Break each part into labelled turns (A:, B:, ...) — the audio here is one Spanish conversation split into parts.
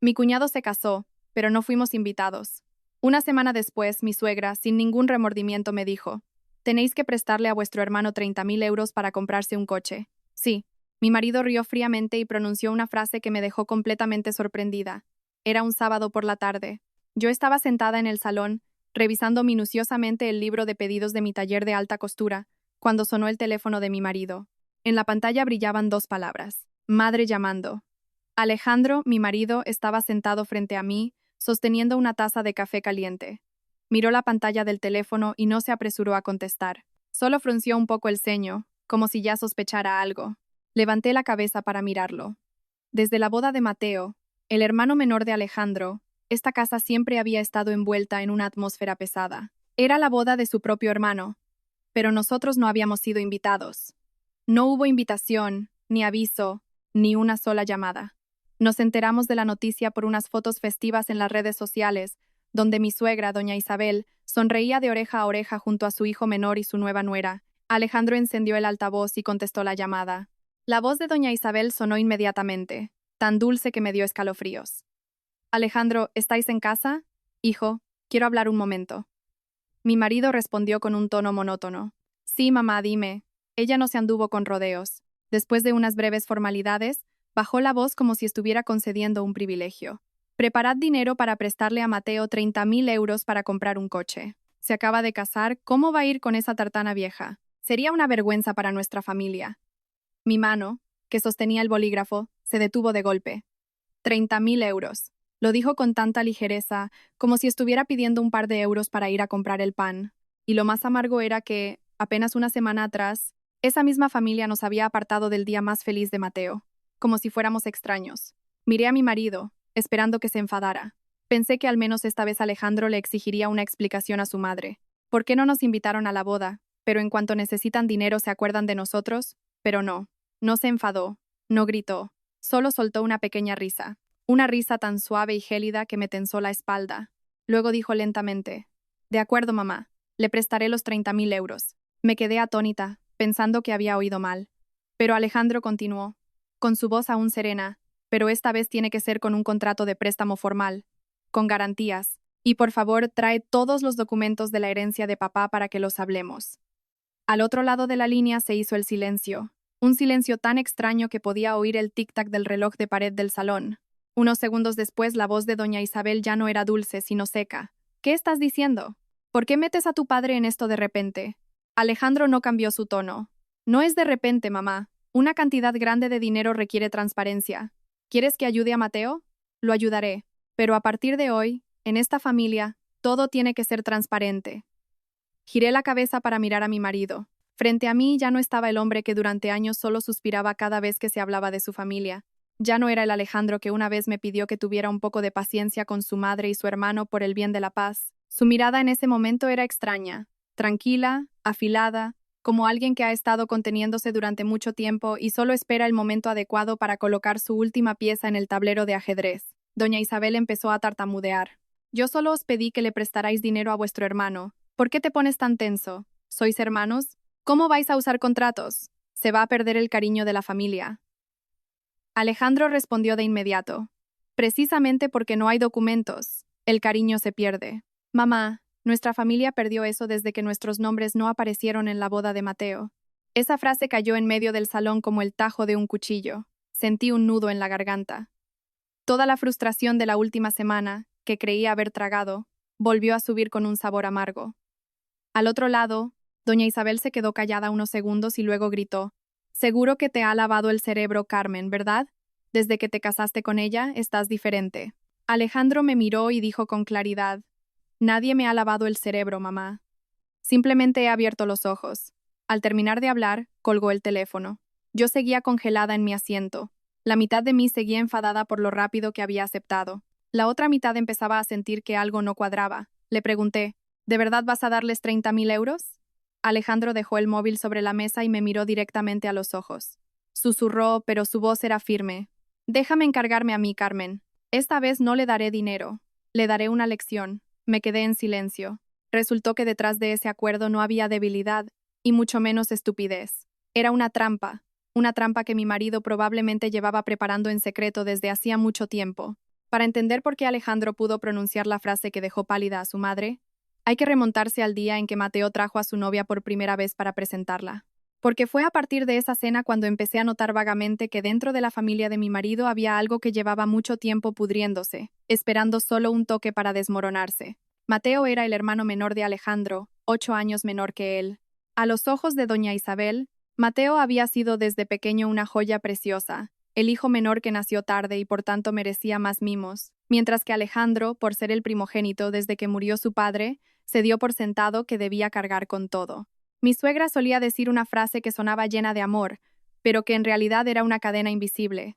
A: Mi cuñado se casó, pero no fuimos invitados. Una semana después, mi suegra, sin ningún remordimiento, me dijo: tenéis que prestarle a vuestro hermano 30.000 euros para comprarse un coche. Sí. Mi marido rió fríamente y pronunció una frase que me dejó completamente sorprendida. Era un sábado por la tarde. Yo estaba sentada en el salón, revisando minuciosamente el libro de pedidos de mi taller de alta costura, cuando sonó el teléfono de mi marido. En la pantalla brillaban dos palabras: madre llamando. Alejandro, mi marido, estaba sentado frente a mí, sosteniendo una taza de café caliente. Miró la pantalla del teléfono y no se apresuró a contestar. Solo frunció un poco el ceño, como si ya sospechara algo. Levanté la cabeza para mirarlo. Desde la boda de Mateo, el hermano menor de Alejandro, esta casa siempre había estado envuelta en una atmósfera pesada. Era la boda de su propio hermano, pero nosotros no habíamos sido invitados. No hubo invitación, ni aviso, ni una sola llamada. Nos enteramos de la noticia por unas fotos festivas en las redes sociales, donde mi suegra, doña Isabel, sonreía de oreja a oreja junto a su hijo menor y su nueva nuera. Alejandro encendió el altavoz y contestó la llamada. La voz de doña Isabel sonó inmediatamente, tan dulce que me dio escalofríos. Alejandro, ¿estáis en casa? Hijo, quiero hablar un momento. Mi marido respondió con un tono monótono. Sí, mamá, dime. Ella no se anduvo con rodeos. Después de unas breves formalidades, bajó la voz como si estuviera concediendo un privilegio. Preparad dinero para prestarle a Mateo 30.000 euros para comprar un coche. Se acaba de casar, ¿cómo va a ir con esa tartana vieja? Sería una vergüenza para nuestra familia. Mi mano, que sostenía el bolígrafo, se detuvo de golpe. 30.000 euros. Lo dijo con tanta ligereza, como si estuviera pidiendo un par de euros para ir a comprar el pan. Y lo más amargo era que, apenas una semana atrás, esa misma familia nos había apartado del día más feliz de Mateo, como si fuéramos extraños. Miré a mi marido, esperando que se enfadara. Pensé que al menos esta vez Alejandro le exigiría una explicación a su madre. ¿Por qué no nos invitaron a la boda? Pero en cuanto necesitan dinero se acuerdan de nosotros. Pero no. No se enfadó. No gritó. Solo soltó una pequeña risa. Una risa tan suave y gélida que me tensó la espalda. Luego dijo lentamente: de acuerdo, mamá. Le prestaré los 30.000 euros. Me quedé atónita, pensando que había oído mal. Pero Alejandro continuó, con su voz aún serena: pero esta vez tiene que ser con un contrato de préstamo formal, con garantías. Y por favor, trae todos los documentos de la herencia de papá para que los hablemos. Al otro lado de la línea se hizo el silencio. Un silencio tan extraño que podía oír el tic-tac del reloj de pared del salón. Unos segundos después, la voz de doña Isabel ya no era dulce, sino seca. ¿Qué estás diciendo? ¿Por qué metes a tu padre en esto de repente? Alejandro no cambió su tono. No es de repente, mamá. Una cantidad grande de dinero requiere transparencia. ¿Quieres que ayude a Mateo? Lo ayudaré. Pero a partir de hoy, en esta familia, todo tiene que ser transparente. Giré la cabeza para mirar a mi marido. Frente a mí ya no estaba el hombre que durante años solo suspiraba cada vez que se hablaba de su familia. Ya no era el Alejandro que una vez me pidió que tuviera un poco de paciencia con su madre y su hermano por el bien de la paz. Su mirada en ese momento era extraña, tranquila, afilada, como alguien que ha estado conteniéndose durante mucho tiempo y solo espera el momento adecuado para colocar su última pieza en el tablero de ajedrez. Doña Isabel empezó a tartamudear. Yo solo os pedí que le prestarais dinero a vuestro hermano. ¿Por qué te pones tan tenso? ¿Sois hermanos? ¿Cómo vais a usar contratos? Se va a perder el cariño de la familia. Alejandro respondió de inmediato. Precisamente porque no hay documentos, el cariño se pierde. Mamá, nuestra familia perdió eso desde que nuestros nombres no aparecieron en la boda de Mateo. Esa frase cayó en medio del salón como el tajo de un cuchillo. Sentí un nudo en la garganta. Toda la frustración de la última semana, que creía haber tragado, volvió a subir con un sabor amargo. Al otro lado, doña Isabel se quedó callada unos segundos y luego gritó: seguro que te ha lavado el cerebro Carmen, ¿verdad? Desde que te casaste con ella, estás diferente. Alejandro me miró y dijo con claridad: nadie me ha lavado el cerebro, mamá. Simplemente he abierto los ojos. Al terminar de hablar, colgó el teléfono. Yo seguía congelada en mi asiento. La mitad de mí seguía enfadada por lo rápido que había aceptado. La otra mitad empezaba a sentir que algo no cuadraba. Le pregunté: ¿de verdad vas a darles 30.000 euros? Alejandro dejó el móvil sobre la mesa y me miró directamente a los ojos. Susurró, pero su voz era firme: déjame encargarme a mí, Carmen. Esta vez no le daré dinero. Le daré una lección. Me quedé en silencio. Resultó que detrás de ese acuerdo no había debilidad, y mucho menos estupidez. Era una trampa que mi marido probablemente llevaba preparando en secreto desde hacía mucho tiempo. Para entender por qué Alejandro pudo pronunciar la frase que dejó pálida a su madre, hay que remontarse al día en que Mateo trajo a su novia por primera vez para presentarla. Porque fue a partir de esa cena cuando empecé a notar vagamente que dentro de la familia de mi marido había algo que llevaba mucho tiempo pudriéndose, esperando solo un toque para desmoronarse. Mateo era el hermano menor de Alejandro, 8 años menor que él. A los ojos de doña Isabel, Mateo había sido desde pequeño una joya preciosa, el hijo menor que nació tarde y por tanto merecía más mimos, mientras que Alejandro, por ser el primogénito desde que murió su padre, se dio por sentado que debía cargar con todo. Mi suegra solía decir una frase que sonaba llena de amor, pero que en realidad era una cadena invisible.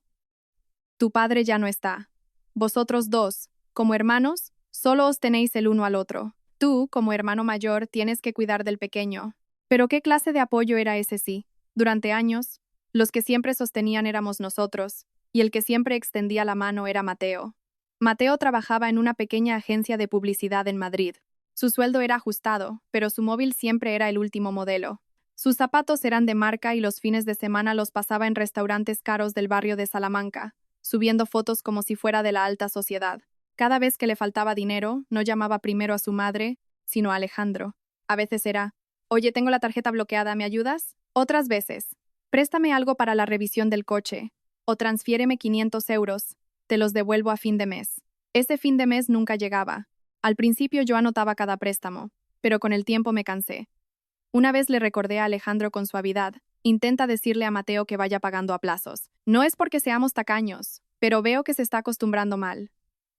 A: Tu padre ya no está. Vosotros dos, como hermanos, solo os tenéis el uno al otro. Tú, como hermano mayor, tienes que cuidar del pequeño. Pero ¿qué clase de apoyo era ese sí? Durante años, los que siempre sostenían éramos nosotros, y el que siempre extendía la mano era Mateo. Mateo trabajaba en una pequeña agencia de publicidad en Madrid. Su sueldo era ajustado, pero su móvil siempre era el último modelo. Sus zapatos eran de marca y los fines de semana los pasaba en restaurantes caros del barrio de Salamanca, subiendo fotos como si fuera de la alta sociedad. Cada vez que le faltaba dinero, no llamaba primero a su madre, sino a Alejandro. A veces era, oye, tengo la tarjeta bloqueada, ¿me ayudas? Otras veces, préstame algo para la revisión del coche, o transfiéreme 500 euros, te los devuelvo a fin de mes. Ese fin de mes nunca llegaba. Al principio yo anotaba cada préstamo, pero con el tiempo me cansé. Una vez le recordé a Alejandro con suavidad, intenta decirle a Mateo que vaya pagando a plazos. No es porque seamos tacaños, pero veo que se está acostumbrando mal.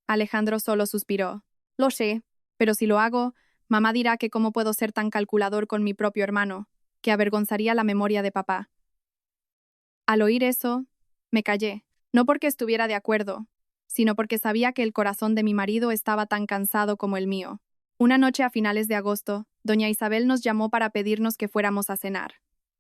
A: Alejandro solo suspiró. Lo sé, pero si lo hago, mamá dirá que cómo puedo ser tan calculador con mi propio hermano, que avergonzaría la memoria de papá. Al oír eso, me callé, no porque estuviera de acuerdo, sino porque sabía que el corazón de mi marido estaba tan cansado como el mío. Una noche a finales de agosto, doña Isabel nos llamó para pedirnos que fuéramos a cenar.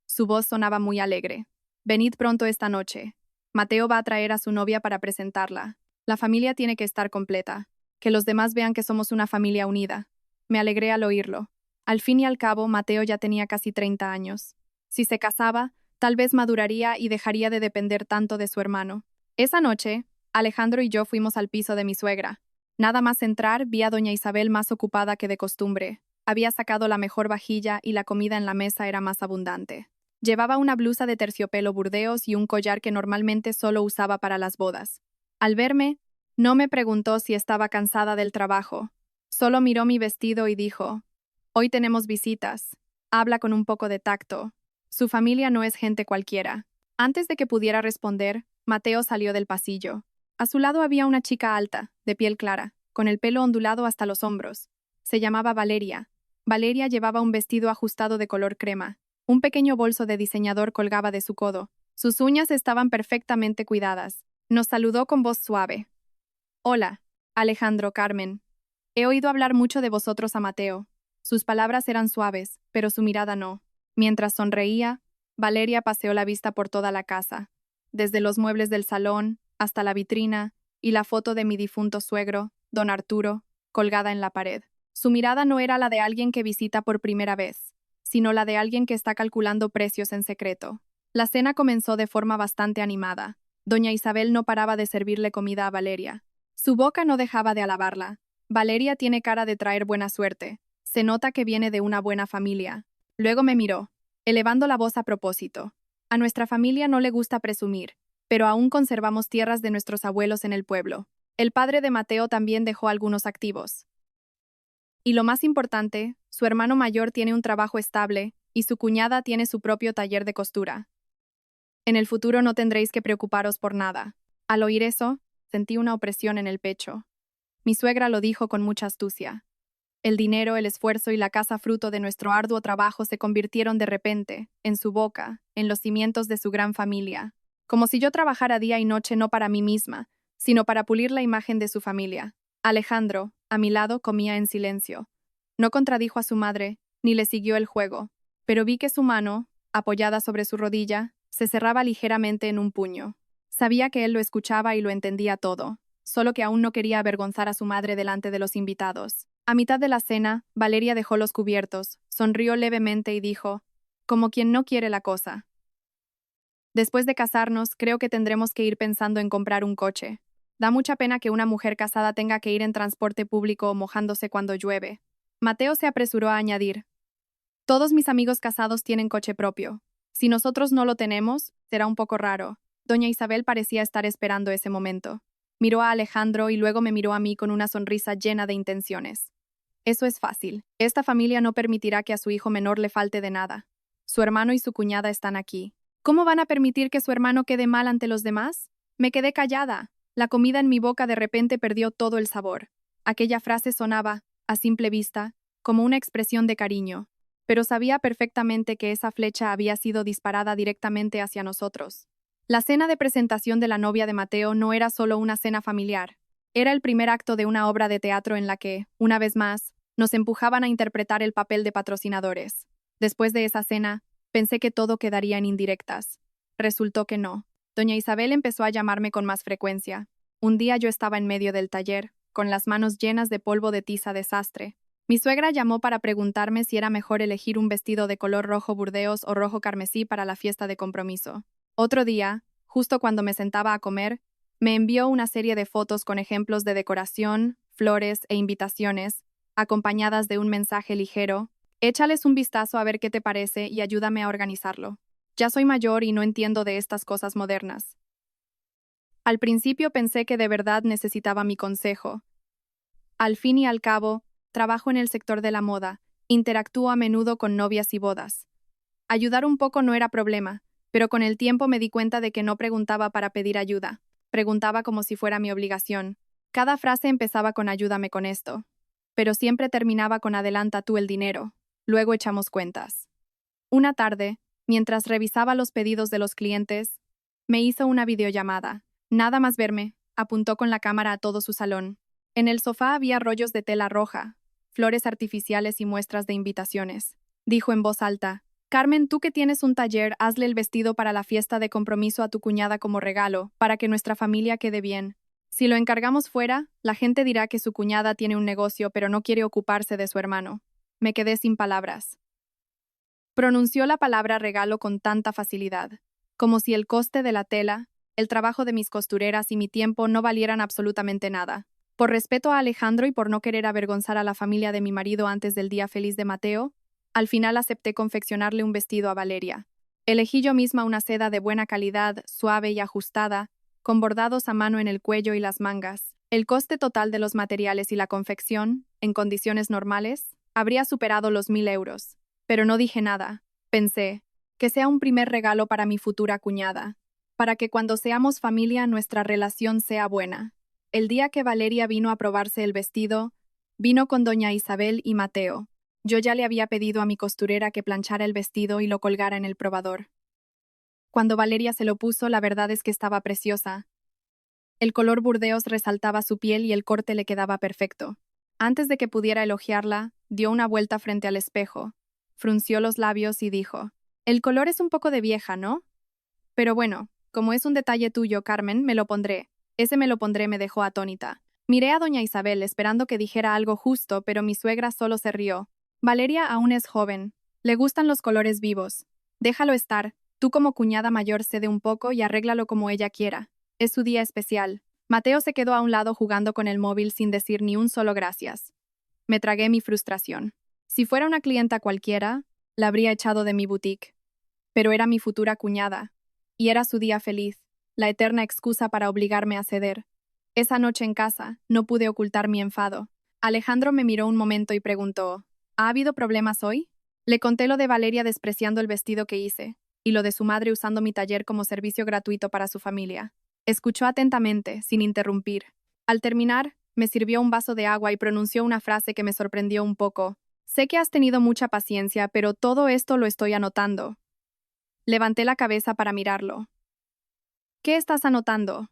A: Su voz sonaba muy alegre. Venid pronto esta noche. Mateo va a traer a su novia para presentarla. La familia tiene que estar completa. Que los demás vean que somos una familia unida. Me alegré al oírlo. Al fin y al cabo, Mateo ya tenía casi 30 años. Si se casaba, tal vez maduraría y dejaría de depender tanto de su hermano. Esa noche, Alejandro y yo fuimos al piso de mi suegra. Nada más entrar, vi a doña Isabel más ocupada que de costumbre. Había sacado la mejor vajilla y la comida en la mesa era más abundante. Llevaba una blusa de terciopelo burdeos y un collar que normalmente solo usaba para las bodas. Al verme, no me preguntó si estaba cansada del trabajo. Solo miró mi vestido y dijo, hoy tenemos visitas. Habla con un poco de tacto. Su familia no es gente cualquiera. Antes de que pudiera responder, Mateo salió del pasillo. A su lado había una chica alta, de piel clara, con el pelo ondulado hasta los hombros. Se llamaba Valeria. Valeria llevaba un vestido ajustado de color crema. Un pequeño bolso de diseñador colgaba de su codo. Sus uñas estaban perfectamente cuidadas. Nos saludó con voz suave. Hola, Alejandro, Carmen. He oído hablar mucho de vosotros a Mateo. Sus palabras eran suaves, pero su mirada no. Mientras sonreía, Valeria paseó la vista por toda la casa, desde los muebles del salón hasta la vitrina y la foto de mi difunto suegro, don Arturo, colgada en la pared. Su mirada no era la de alguien que visita por primera vez, sino la de alguien que está calculando precios en secreto. La cena comenzó de forma bastante animada. Doña Isabel no paraba de servirle comida a Valeria. Su boca no dejaba de alabarla. Valeria tiene cara de traer buena suerte. Se nota que viene de una buena familia. Luego me miró, elevando la voz a propósito. A nuestra familia no le gusta presumir, pero aún conservamos tierras de nuestros abuelos en el pueblo. El padre de Mateo también dejó algunos activos. Y lo más importante, su hermano mayor tiene un trabajo estable y su cuñada tiene su propio taller de costura. En el futuro no tendréis que preocuparos por nada. Al oír eso, sentí una opresión en el pecho. Mi suegra lo dijo con mucha astucia. El dinero, el esfuerzo y la casa fruto de nuestro arduo trabajo se convirtieron de repente, en su boca, en los cimientos de su gran familia. Como si yo trabajara día y noche no para mí misma, sino para pulir la imagen de su familia. Alejandro, a mi lado, comía en silencio. No contradijo a su madre, ni le siguió el juego, pero vi que su mano, apoyada sobre su rodilla, se cerraba ligeramente en un puño. Sabía que él lo escuchaba y lo entendía todo, solo que aún no quería avergonzar a su madre delante de los invitados. A mitad de la cena, Valeria dejó los cubiertos, sonrió levemente y dijo, como quien no quiere la cosa. Después de casarnos, creo que tendremos que ir pensando en comprar un coche. Da mucha pena que una mujer casada tenga que ir en transporte público o mojándose cuando llueve. Mateo se apresuró a añadir. Todos mis amigos casados tienen coche propio. Si nosotros no lo tenemos, será un poco raro. Doña Isabel parecía estar esperando ese momento. Miró a Alejandro y luego me miró a mí con una sonrisa llena de intenciones. Eso es fácil. Esta familia no permitirá que a su hijo menor le falte de nada. Su hermano y su cuñada están aquí. ¿Cómo van a permitir que su hermano quede mal ante los demás? Me quedé callada. La comida en mi boca de repente perdió todo el sabor. Aquella frase sonaba, a simple vista, como una expresión de cariño, pero sabía perfectamente que esa flecha había sido disparada directamente hacia nosotros. La cena de presentación de la novia de Mateo no era solo una cena familiar, era el primer acto de una obra de teatro en la que, una vez más, nos empujaban a interpretar el papel de patrocinadores. Después de esa cena, pensé que todo quedaría en indirectas. Resultó que no. Doña Isabel empezó a llamarme con más frecuencia. Un día yo estaba en medio del taller, con las manos llenas de polvo de tiza de sastre. Mi suegra llamó para preguntarme si era mejor elegir un vestido de color rojo burdeos o rojo carmesí para la fiesta de compromiso. Otro día, justo cuando me sentaba a comer, me envió una serie de fotos con ejemplos de decoración, flores e invitaciones, acompañadas de un mensaje ligero. Échales un vistazo a ver qué te parece y ayúdame a organizarlo. Ya soy mayor y no entiendo de estas cosas modernas. Al principio pensé que de verdad necesitaba mi consejo. Al fin y al cabo, trabajo en el sector de la moda, interactúo a menudo con novias y bodas. Ayudar un poco no era problema, pero con el tiempo me di cuenta de que no preguntaba para pedir ayuda, preguntaba como si fuera mi obligación. Cada frase empezaba con ayúdame con esto, pero siempre terminaba con adelanta tú el dinero, luego echamos cuentas. Una tarde, mientras revisaba los pedidos de los clientes, me hizo una videollamada. Nada más verme, apuntó con la cámara a todo su salón. En el sofá había rollos de tela roja, flores artificiales y muestras de invitaciones. Dijo en voz alta, Carmen, tú que tienes un taller, hazle el vestido para la fiesta de compromiso a tu cuñada como regalo, para que nuestra familia quede bien. Si lo encargamos fuera, la gente dirá que su cuñada tiene un negocio pero no quiere ocuparse de su hermano. Me quedé sin palabras. Pronunció la palabra regalo con tanta facilidad, como si el coste de la tela, el trabajo de mis costureras y mi tiempo no valieran absolutamente nada. Por respeto a Alejandro y por no querer avergonzar a la familia de mi marido antes del día feliz de Mateo, al final acepté confeccionarle un vestido a Valeria. Elegí yo misma una seda de buena calidad, suave y ajustada, con bordados a mano en el cuello y las mangas. El coste total de los materiales y la confección, en condiciones normales, habría superado los 1.000 euros. Pero no dije nada. Pensé, que sea un primer regalo para mi futura cuñada, para que cuando seamos familia nuestra relación sea buena. El día que Valeria vino a probarse el vestido, vino con doña Isabel y Mateo. Yo ya le había pedido a mi costurera que planchara el vestido y lo colgara en el probador. Cuando Valeria se lo puso, la verdad es que estaba preciosa. El color burdeos resaltaba su piel y el corte le quedaba perfecto. Antes de que pudiera elogiarla, dio una vuelta frente al espejo, frunció los labios y dijo, «El color es un poco de vieja, ¿no? Pero bueno, como es un detalle tuyo, Carmen, me lo pondré». Ese me lo pondré me dejó atónita. Miré a doña Isabel esperando que dijera algo justo, pero mi suegra solo se rió. Valeria aún es joven. Le gustan los colores vivos. Déjalo estar. Tú como cuñada mayor cede un poco y arréglalo como ella quiera. Es su día especial. Mateo se quedó a un lado jugando con el móvil sin decir ni un solo gracias. Me tragué mi frustración. Si fuera una clienta cualquiera, la habría echado de mi boutique. Pero era mi futura cuñada. Y era su día feliz, la eterna excusa para obligarme a ceder. Esa noche en casa, no pude ocultar mi enfado. Alejandro me miró un momento y preguntó, ¿ha habido problemas hoy? Le conté lo de Valeria despreciando el vestido que hice, y lo de su madre usando mi taller como servicio gratuito para su familia. Escuchó atentamente, sin interrumpir. Al terminar, me sirvió un vaso de agua y pronunció una frase que me sorprendió un poco. Sé que has tenido mucha paciencia, pero todo esto lo estoy anotando. Levanté la cabeza para mirarlo. ¿Qué estás anotando?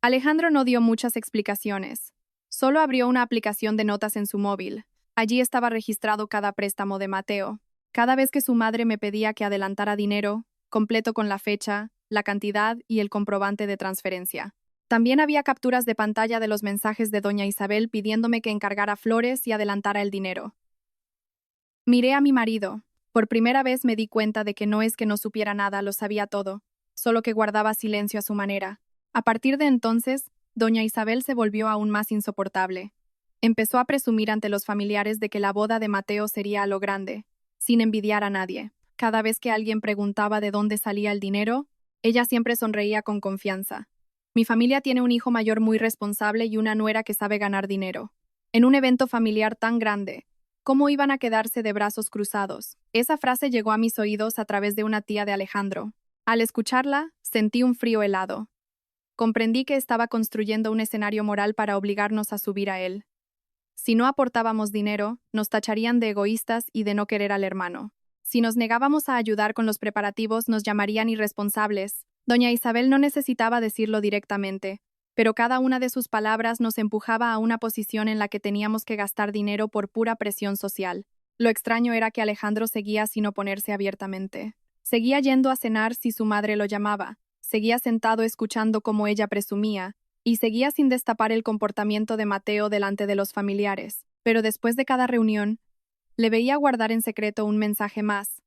A: Alejandro no dio muchas explicaciones. Solo abrió una aplicación de notas en su móvil. Allí estaba registrado cada préstamo de Mateo. Cada vez que su madre me pedía que adelantara dinero, completo con la fecha, la cantidad y el comprobante de transferencia. También había capturas de pantalla de los mensajes de doña Isabel pidiéndome que encargara flores y adelantara el dinero. Miré a mi marido. Por primera vez me di cuenta de que no es que no supiera nada, lo sabía todo, solo que guardaba silencio a su manera. A partir de entonces, Doña Isabel se volvió aún más insoportable. Empezó a presumir ante los familiares de que la boda de Mateo sería a lo grande, sin envidiar a nadie. Cada vez que alguien preguntaba de dónde salía el dinero, ella siempre sonreía con confianza. Mi familia tiene un hijo mayor muy responsable y una nuera que sabe ganar dinero. En un evento familiar tan grande, ¿cómo iban a quedarse de brazos cruzados? Esa frase llegó a mis oídos a través de una tía de Alejandro. Al escucharla, sentí un frío helado. Comprendí que estaba construyendo un escenario moral para obligarnos a subir a él. Si no aportábamos dinero, nos tacharían de egoístas y de no querer al hermano. Si nos negábamos a ayudar con los preparativos, nos llamarían irresponsables. Doña Isabel no necesitaba decirlo directamente, pero cada una de sus palabras nos empujaba a una posición en la que teníamos que gastar dinero por pura presión social. Lo extraño era que Alejandro seguía sin oponerse abiertamente. Seguía yendo a cenar si su madre lo llamaba, seguía sentado escuchando cómo ella presumía, y seguía sin destapar el comportamiento de Mateo delante de los familiares. Pero después de cada reunión, le veía guardar en secreto un mensaje más,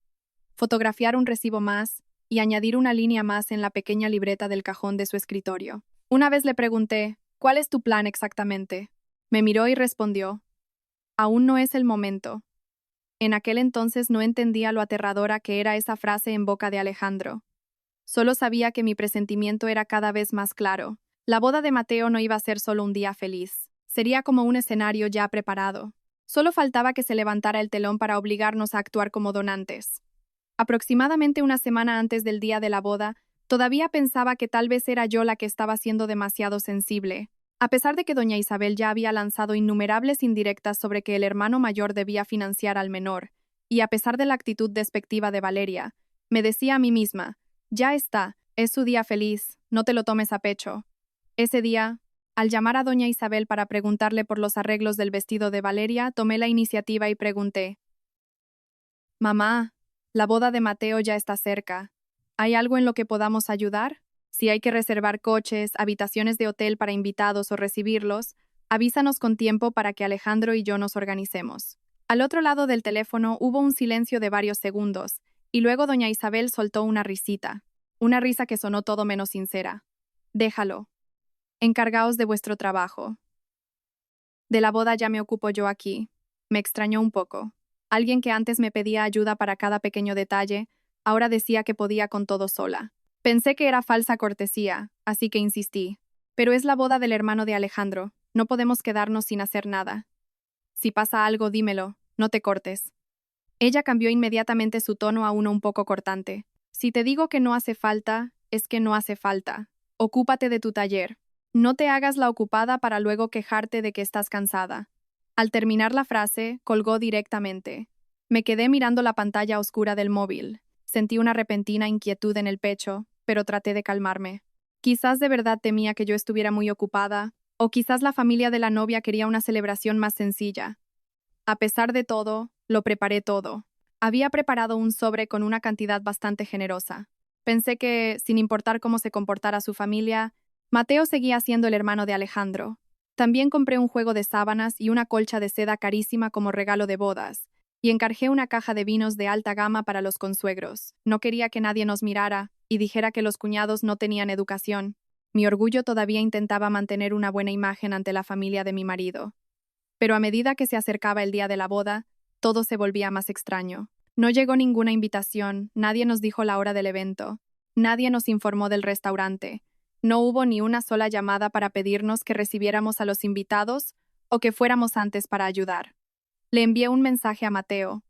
A: fotografiar un recibo más y añadir una línea más en la pequeña libreta del cajón de su escritorio. Una vez le pregunté, ¿cuál es tu plan exactamente? Me miró y respondió, aún no es el momento. En aquel entonces no entendía lo aterradora que era esa frase en boca de Alejandro. Solo sabía que mi presentimiento era cada vez más claro. La boda de Mateo no iba a ser solo un día feliz. Sería como un escenario ya preparado. Solo faltaba que se levantara el telón para obligarnos a actuar como donantes. Aproximadamente una semana antes del día de la boda, todavía pensaba que tal vez era yo la que estaba siendo demasiado sensible. A pesar de que doña Isabel ya había lanzado innumerables indirectas sobre que el hermano mayor debía financiar al menor, y a pesar de la actitud despectiva de Valeria, me decía a mí misma, ya está, es su día feliz, no te lo tomes a pecho. Ese día, al llamar a doña Isabel para preguntarle por los arreglos del vestido de Valeria, tomé la iniciativa y pregunté, «Mamá, la boda de Mateo ya está cerca. ¿Hay algo en lo que podamos ayudar? Si hay que reservar coches, habitaciones de hotel para invitados o recibirlos, avísanos con tiempo para que Alejandro y yo nos organicemos». Al otro lado del teléfono hubo un silencio de varios segundos, y luego doña Isabel soltó una risita. Una risa que sonó todo menos sincera. «Déjalo. Encargaos de vuestro trabajo. De la boda ya me ocupo yo aquí». Me extrañó un poco. Alguien que antes me pedía ayuda para cada pequeño detalle, ahora decía que podía con todo sola. Pensé que era falsa cortesía, así que insistí. Pero es la boda del hermano de Alejandro, no podemos quedarnos sin hacer nada. Si pasa algo, dímelo, no te cortes. Ella cambió inmediatamente su tono a uno un poco cortante. Si te digo que no hace falta, es que no hace falta. Ocúpate de tu taller. No te hagas la ocupada para luego quejarte de que estás cansada. Al terminar la frase, colgó directamente. Me quedé mirando la pantalla oscura del móvil. Sentí una repentina inquietud en el pecho, pero traté de calmarme. Quizás de verdad temía que yo estuviera muy ocupada, o quizás la familia de la novia quería una celebración más sencilla. A pesar de todo, lo preparé todo. Había preparado un sobre con una cantidad bastante generosa. Pensé que, sin importar cómo se comportara su familia, Mateo seguía siendo el hermano de Alejandro. También compré un juego de sábanas y una colcha de seda carísima como regalo de bodas, y encargué una caja de vinos de alta gama para los consuegros. No quería que nadie nos mirara y dijera que los cuñados no tenían educación. Mi orgullo todavía intentaba mantener una buena imagen ante la familia de mi marido. Pero a medida que se acercaba el día de la boda, todo se volvía más extraño. No llegó ninguna invitación, nadie nos dijo la hora del evento, nadie nos informó del restaurante. No hubo ni una sola llamada para pedirnos que recibiéramos a los invitados o que fuéramos antes para ayudar. Le envié un mensaje a Mateo.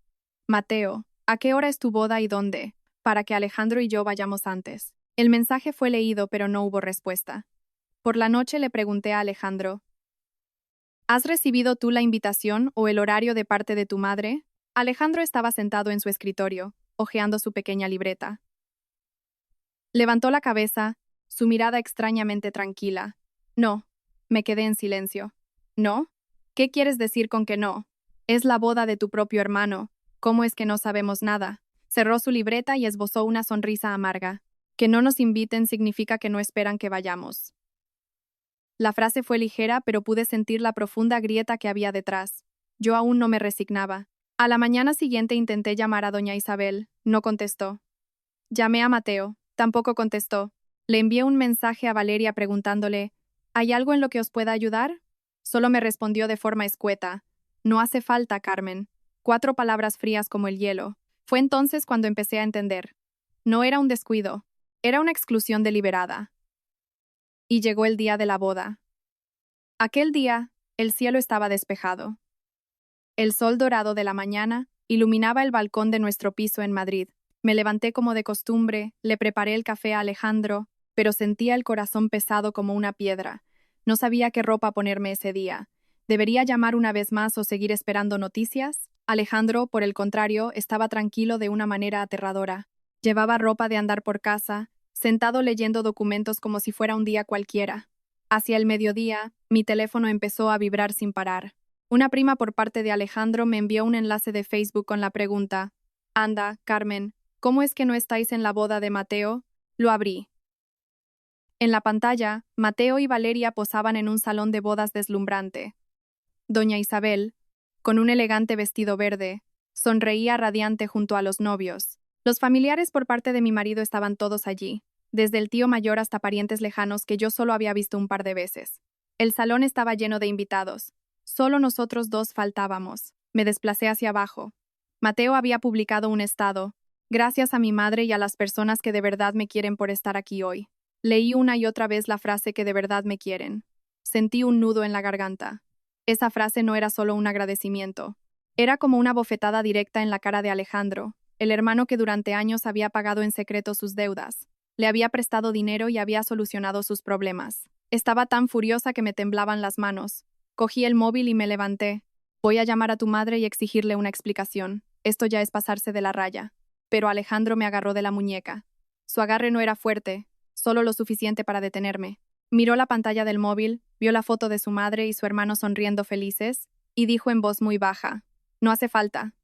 A: «Mateo, ¿a qué hora es tu boda y dónde? Para que Alejandro y yo vayamos antes». El mensaje fue leído, pero no hubo respuesta. Por la noche le pregunté a Alejandro, ¿has recibido tú la invitación o el horario de parte de tu madre? Alejandro estaba sentado en su escritorio, hojeando su pequeña libreta. Levantó la cabeza, su mirada extrañamente tranquila. «No». Me quedé en silencio. «¿No? ¿Qué quieres decir con que no? Es la boda de tu propio hermano. ¿Cómo es que no sabemos nada?» Cerró su libreta y esbozó una sonrisa amarga. «Que no nos inviten significa que no esperan que vayamos». La frase fue ligera, pero pude sentir la profunda grieta que había detrás. Yo aún no me resignaba. A la mañana siguiente intenté llamar a doña Isabel. No contestó. Llamé a Mateo. Tampoco contestó. Le envié un mensaje a Valeria preguntándole, ¿Hay algo en lo que os pueda ayudar? Solo me respondió de forma escueta. No hace falta, Carmen. 4 palabras frías como el hielo. Fue entonces cuando empecé a entender. No era un descuido, era una exclusión deliberada. Y llegó el día de la boda. Aquel día, el cielo estaba despejado. El sol dorado de la mañana iluminaba el balcón de nuestro piso en Madrid. Me levanté como de costumbre, le preparé el café a Alejandro, pero sentía el corazón pesado como una piedra. No sabía qué ropa ponerme ese día. ¿Debería llamar una vez más o seguir esperando noticias? Alejandro, por el contrario, estaba tranquilo de una manera aterradora. Llevaba ropa de andar por casa, sentado leyendo documentos como si fuera un día cualquiera. Hacia el mediodía, mi teléfono empezó a vibrar sin parar. Una prima por parte de Alejandro me envió un enlace de Facebook con la pregunta: «Anda, Carmen, ¿cómo es que no estáis en la boda de Mateo?». Lo abrí. En la pantalla, Mateo y Valeria posaban en un salón de bodas deslumbrante. Doña Isabel, con un elegante vestido verde, sonreía radiante junto a los novios. Los familiares por parte de mi marido estaban todos allí, desde el tío mayor hasta parientes lejanos que yo solo había visto un par de veces. El salón estaba lleno de invitados. Solo nosotros dos faltábamos. Me desplacé hacia abajo. Mateo había publicado un estado: «Gracias a mi madre y a las personas que de verdad me quieren por estar aquí hoy». Leí una y otra vez la frase «que de verdad me quieren». Sentí un nudo en la garganta. Esa frase no era solo un agradecimiento. Era como una bofetada directa en la cara de Alejandro, el hermano que durante años había pagado en secreto sus deudas. Le había prestado dinero y había solucionado sus problemas. Estaba tan furiosa que me temblaban las manos. Cogí el móvil y me levanté. «Voy a llamar a tu madre y exigirle una explicación. Esto ya es pasarse de la raya». Pero Alejandro me agarró de la muñeca. Su agarre no era fuerte, solo lo suficiente para detenerme. Miró la pantalla del móvil, vio la foto de su madre y su hermano sonriendo felices, y dijo en voz muy baja: «No hace falta».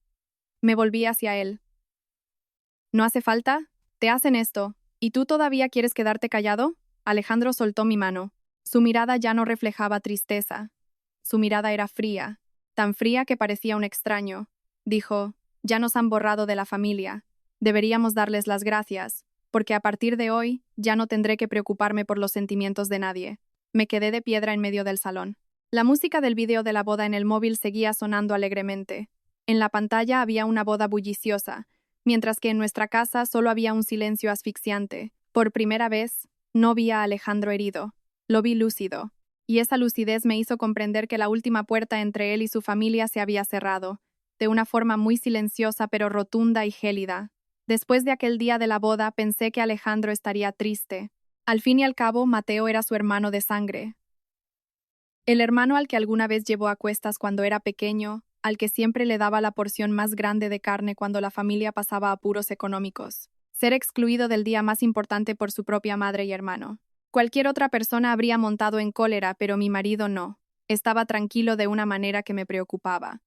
A: Me volví hacia él. «¿No hace falta? Te hacen esto, ¿y tú todavía quieres quedarte callado?». Alejandro soltó mi mano. Su mirada ya no reflejaba tristeza. Su mirada era fría, tan fría que parecía un extraño. Dijo: «Ya nos han borrado de la familia. Deberíamos darles las gracias, porque a partir de hoy ya no tendré que preocuparme por los sentimientos de nadie». Me quedé de piedra en medio del salón. La música del vídeo de la boda en el móvil seguía sonando alegremente. En la pantalla había una boda bulliciosa, mientras que en nuestra casa solo había un silencio asfixiante. Por primera vez, no vi a Alejandro herido. Lo vi lúcido. Y esa lucidez me hizo comprender que la última puerta entre él y su familia se había cerrado, de una forma muy silenciosa pero rotunda y gélida. Después de aquel día de la boda pensé que Alejandro estaría triste. Al fin y al cabo, Mateo era su hermano de sangre. El hermano al que alguna vez llevó a cuestas cuando era pequeño, al que siempre le daba la porción más grande de carne cuando la familia pasaba apuros económicos. Ser excluido del día más importante por su propia madre y hermano. Cualquier otra persona habría montado en cólera, pero mi marido no. Estaba tranquilo de una manera que me preocupaba.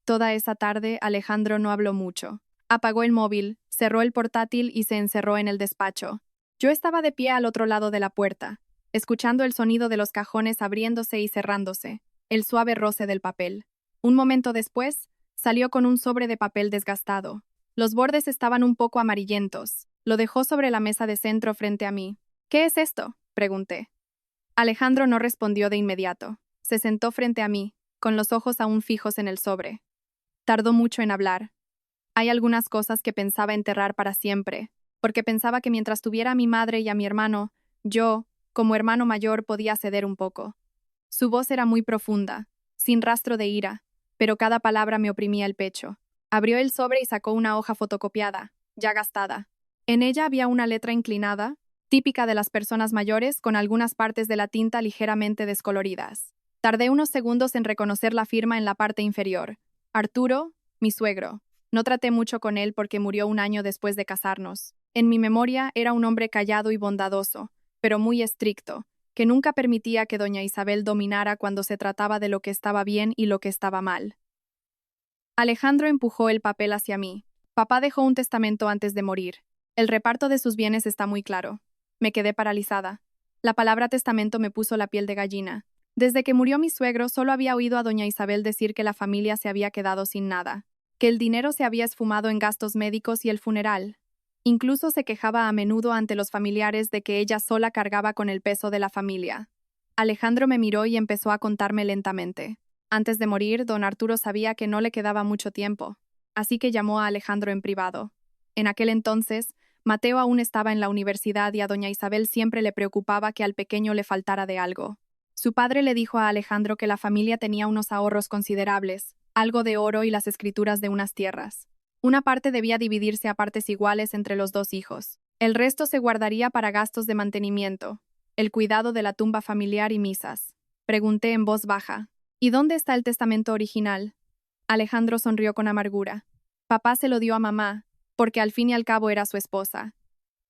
A: Toda esa tarde, Alejandro no habló mucho. Apagó el móvil, cerró el portátil y se encerró en el despacho. Yo estaba de pie al otro lado de la puerta, escuchando el sonido de los cajones abriéndose y cerrándose, el suave roce del papel. Un momento después, salió con un sobre de papel desgastado. Los bordes estaban un poco amarillentos. Lo dejó sobre la mesa de centro frente a mí. «¿Qué es esto?», pregunté. Alejandro no respondió de inmediato. Se sentó frente a mí, con los ojos aún fijos en el sobre. Tardó mucho en hablar. Hay algunas cosas que pensaba enterrar para siempre, porque pensaba que mientras tuviera a mi madre y a mi hermano, yo, como hermano mayor, podía ceder un poco. Su voz era muy profunda, sin rastro de ira, pero cada palabra me oprimía el pecho. Abrió el sobre y sacó una hoja fotocopiada, ya gastada. En ella había una letra inclinada, típica de las personas mayores, con algunas partes de la tinta ligeramente descoloridas. Tardé unos segundos en reconocer la firma en la parte inferior. Arturo, mi suegro. No traté mucho con él porque murió un año después de casarnos. En mi memoria era un hombre callado y bondadoso, pero muy estricto, que nunca permitía que doña Isabel dominara cuando se trataba de lo que estaba bien y lo que estaba mal. Alejandro empujó el papel hacia mí. «Papá dejó un testamento antes de morir. El reparto de sus bienes está muy claro». Me quedé paralizada. La palabra testamento me puso la piel de gallina. Desde que murió mi suegro, solo había oído a doña Isabel decir que la familia se había quedado sin nada, que el dinero se había esfumado en gastos médicos y el funeral. Incluso se quejaba a menudo ante los familiares de que ella sola cargaba con el peso de la familia. Alejandro me miró y empezó a contarme lentamente. Antes de morir, don Arturo sabía que no le quedaba mucho tiempo, así que llamó a Alejandro en privado. En aquel entonces, Mateo aún estaba en la universidad y a doña Isabel siempre le preocupaba que al pequeño le faltara de algo. Su padre le dijo a Alejandro que la familia tenía unos ahorros considerables, algo de oro y las escrituras de unas tierras. Una parte debía dividirse a partes iguales entre los dos hijos. El resto se guardaría para gastos de mantenimiento, el cuidado de la tumba familiar y misas. Pregunté en voz baja, ¿y dónde está el testamento original? Alejandro sonrió con amargura. Papá se lo dio a mamá, porque al fin y al cabo era su esposa.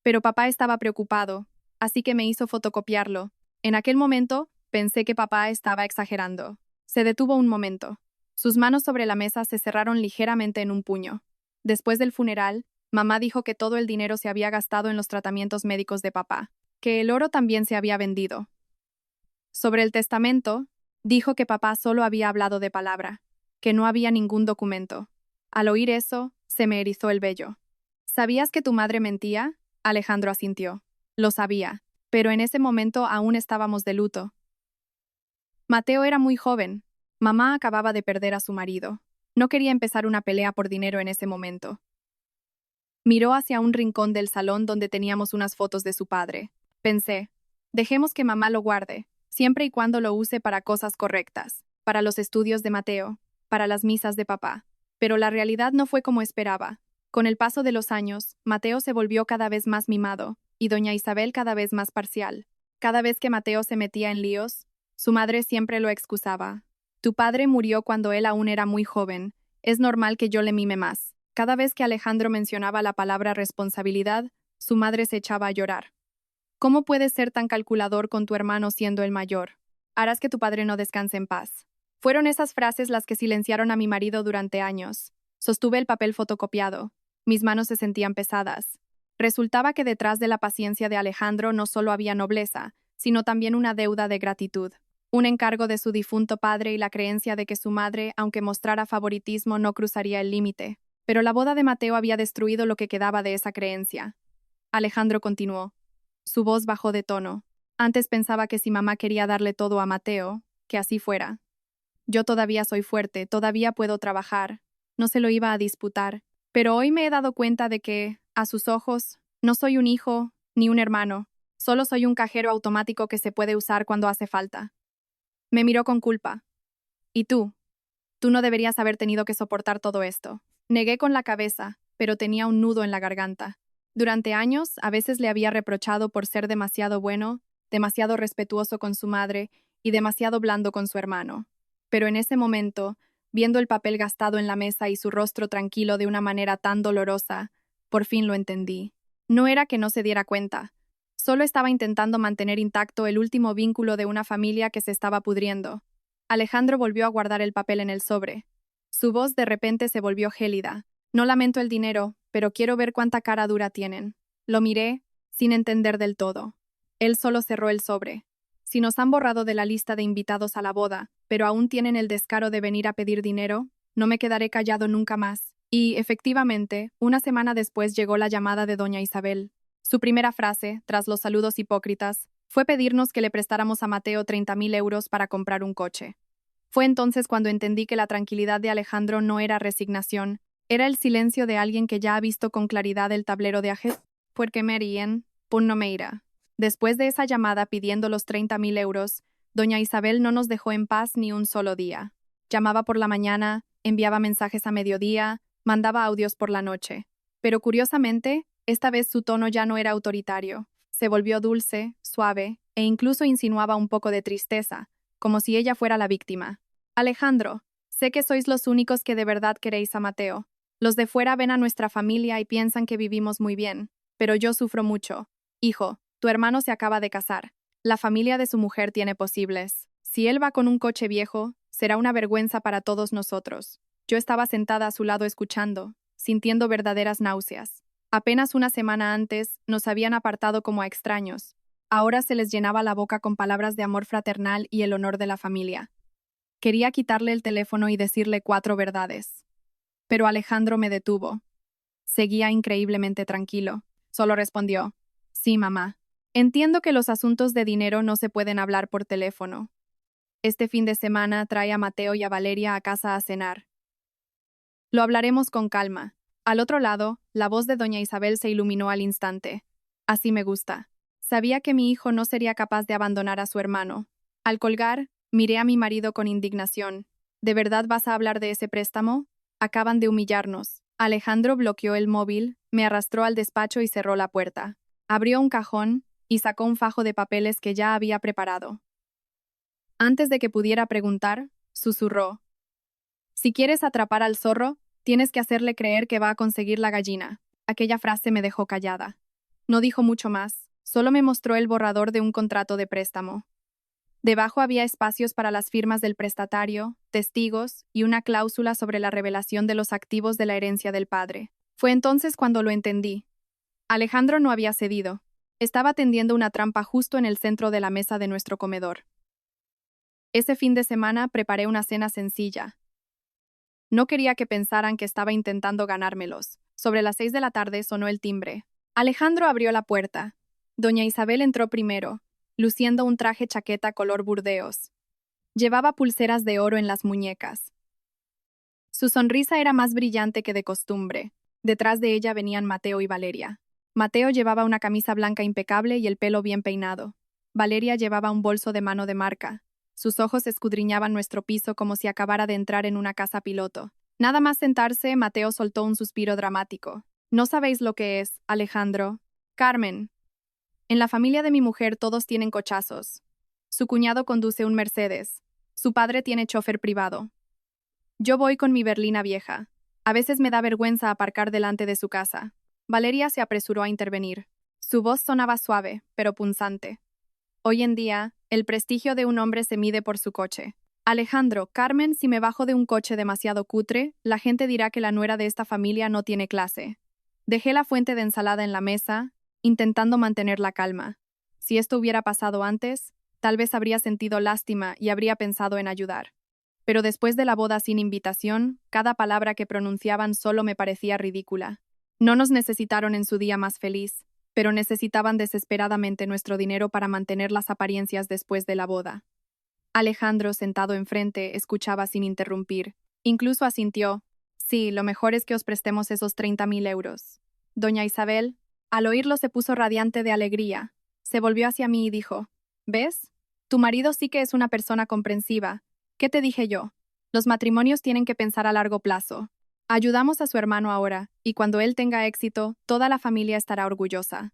A: Pero papá estaba preocupado, así que me hizo fotocopiarlo. En aquel momento, pensé que papá estaba exagerando. Se detuvo un momento. Sus manos sobre la mesa se cerraron ligeramente en un puño. Después del funeral, mamá dijo que todo el dinero se había gastado en los tratamientos médicos de papá, que el oro también se había vendido. Sobre el testamento, dijo que papá solo había hablado de palabra, que no había ningún documento. Al oír eso, se me erizó el vello. ¿Sabías que tu madre mentía? Alejandro asintió. Lo sabía, pero en ese momento aún estábamos de luto. Mateo era muy joven. Mamá acababa de perder a su marido. No quería empezar una pelea por dinero en ese momento. Miró hacia un rincón del salón donde teníamos unas fotos de su padre. Pensé, dejemos que mamá lo guarde, siempre y cuando lo use para cosas correctas, para los estudios de Mateo, para las misas de papá. Pero la realidad no fue como esperaba. Con el paso de los años, Mateo se volvió cada vez más mimado, y doña Isabel cada vez más parcial. Cada vez que Mateo se metía en líos, su madre siempre lo excusaba. Tu padre murió cuando él aún era muy joven. Es normal que yo le mime más. Cada vez que Alejandro mencionaba la palabra responsabilidad, su madre se echaba a llorar. ¿Cómo puedes ser tan calculador con tu hermano siendo el mayor? Harás que tu padre no descanse en paz. Fueron esas frases las que silenciaron a mi marido durante años. Sostuve el papel fotocopiado. Mis manos se sentían pesadas. Resultaba que detrás de la paciencia de Alejandro no solo había nobleza, sino también una deuda de gratitud. Un encargo de su difunto padre y la creencia de que su madre, aunque mostrara favoritismo, no cruzaría el límite. Pero la boda de Mateo había destruido lo que quedaba de esa creencia. Alejandro continuó. Su voz bajó de tono. Antes pensaba que si mamá quería darle todo a Mateo, que así fuera. Yo todavía soy fuerte, todavía puedo trabajar. No se lo iba a disputar. Pero hoy me he dado cuenta de que, a sus ojos, no soy un hijo ni un hermano. Solo soy un cajero automático que se puede usar cuando hace falta. Me miró con culpa. ¿Y tú? Tú no deberías haber tenido que soportar todo esto. Negué con la cabeza, pero tenía un nudo en la garganta. Durante años, a veces le había reprochado por ser demasiado bueno, demasiado respetuoso con su madre y demasiado blando con su hermano. Pero en ese momento, viendo el papel gastado en la mesa y su rostro tranquilo de una manera tan dolorosa, por fin lo entendí. No era que no se diera cuenta. Solo estaba intentando mantener intacto el último vínculo de una familia que se estaba pudriendo. Alejandro volvió a guardar el papel en el sobre. Su voz de repente se volvió gélida. No lamento el dinero, pero quiero ver cuánta cara dura tienen. Lo miré, sin entender del todo. Él solo cerró el sobre. Si nos han borrado de la lista de invitados a la boda, pero aún tienen el descaro de venir a pedir dinero, no me quedaré callado nunca más. Y, efectivamente, una semana después llegó la llamada de doña Isabel. Su primera frase, tras los saludos hipócritas, fue pedirnos que le prestáramos a Mateo 30.000 euros para comprar un coche. Fue entonces cuando entendí que la tranquilidad de Alejandro no era resignación, era el silencio de alguien que ya ha visto con claridad el tablero de ajedrez. Porque Merien, pun no me irá. Después de esa llamada pidiendo los 30.000 euros, doña Isabel no nos dejó en paz ni un solo día. Llamaba por la mañana, enviaba mensajes a mediodía, mandaba audios por la noche. Pero curiosamente, esta vez su tono ya no era autoritario. Se volvió dulce, suave, e incluso insinuaba un poco de tristeza, como si ella fuera la víctima. Alejandro, sé que sois los únicos que de verdad queréis a Mateo. Los de fuera ven a nuestra familia y piensan que vivimos muy bien, pero yo sufro mucho. Hijo, tu hermano se acaba de casar. La familia de su mujer tiene posibles. Si él va con un coche viejo, será una vergüenza para todos nosotros. Yo estaba sentada a su lado escuchando, sintiendo verdaderas náuseas. Apenas una semana antes, nos habían apartado como a extraños. Ahora se les llenaba la boca con palabras de amor fraternal y el honor de la familia. Quería quitarle el teléfono y decirle 4 verdades. Pero Alejandro me detuvo. Seguía increíblemente tranquilo. Solo respondió, sí, mamá. Entiendo que los asuntos de dinero no se pueden hablar por teléfono. Este fin de semana trae a Mateo y a Valeria a casa a cenar. Lo hablaremos con calma. Al otro lado, la voz de doña Isabel se iluminó al instante. Así me gusta. Sabía que mi hijo no sería capaz de abandonar a su hermano. Al colgar, miré a mi marido con indignación. ¿De verdad vas a hablar de ese préstamo? Acaban de humillarnos. Alejandro bloqueó el móvil, me arrastró al despacho y cerró la puerta. Abrió un cajón y sacó un fajo de papeles que ya había preparado. Antes de que pudiera preguntar, susurró. Si quieres atrapar al zorro, tienes que hacerle creer que va a conseguir la gallina. Aquella frase me dejó callada. No dijo mucho más, solo me mostró el borrador de un contrato de préstamo. Debajo había espacios para las firmas del prestatario, testigos y una cláusula sobre la revelación de los activos de la herencia del padre. Fue entonces cuando lo entendí. Alejandro no había cedido. Estaba tendiendo una trampa justo en el centro de la mesa de nuestro comedor. Ese fin de semana preparé una cena sencilla. No quería que pensaran que estaba intentando ganármelos. Sobre las 6 de la tarde sonó el timbre. Alejandro abrió la puerta. Doña Isabel entró primero, luciendo un traje chaqueta color burdeos. Llevaba pulseras de oro en las muñecas. Su sonrisa era más brillante que de costumbre. Detrás de ella venían Mateo y Valeria. Mateo llevaba una camisa blanca impecable y el pelo bien peinado. Valeria llevaba un bolso de mano de marca. Sus ojos escudriñaban nuestro piso como si acabara de entrar en una casa piloto. Nada más sentarse, Mateo soltó un suspiro dramático. No sabéis lo que es, Alejandro. Carmen. En la familia de mi mujer todos tienen cochazos. Su cuñado conduce un Mercedes. Su padre tiene chofer privado. Yo voy con mi berlina vieja. A veces me da vergüenza aparcar delante de su casa. Valeria se apresuró a intervenir. Su voz sonaba suave, pero punzante. Hoy en día, el prestigio de un hombre se mide por su coche. Alejandro, Carmen, si me bajo de un coche demasiado cutre, la gente dirá que la nuera de esta familia no tiene clase. Dejé la fuente de ensalada en la mesa, intentando mantener la calma. Si esto hubiera pasado antes, tal vez habría sentido lástima y habría pensado en ayudar. Pero después de la boda sin invitación, cada palabra que pronunciaban solo me parecía ridícula. No nos necesitaron en su día más feliz, pero necesitaban desesperadamente nuestro dinero para mantener las apariencias después de la boda. Alejandro, sentado enfrente, escuchaba sin interrumpir. Incluso asintió. Sí, lo mejor es que os prestemos esos 30.000 euros. Doña Isabel, al oírlo, se puso radiante de alegría. Se volvió hacia mí y dijo, ¿ves? Tu marido sí que es una persona comprensiva. ¿Qué te dije yo? Los matrimonios tienen que pensar a largo plazo. Ayudamos a su hermano ahora, y cuando él tenga éxito, toda la familia estará orgullosa.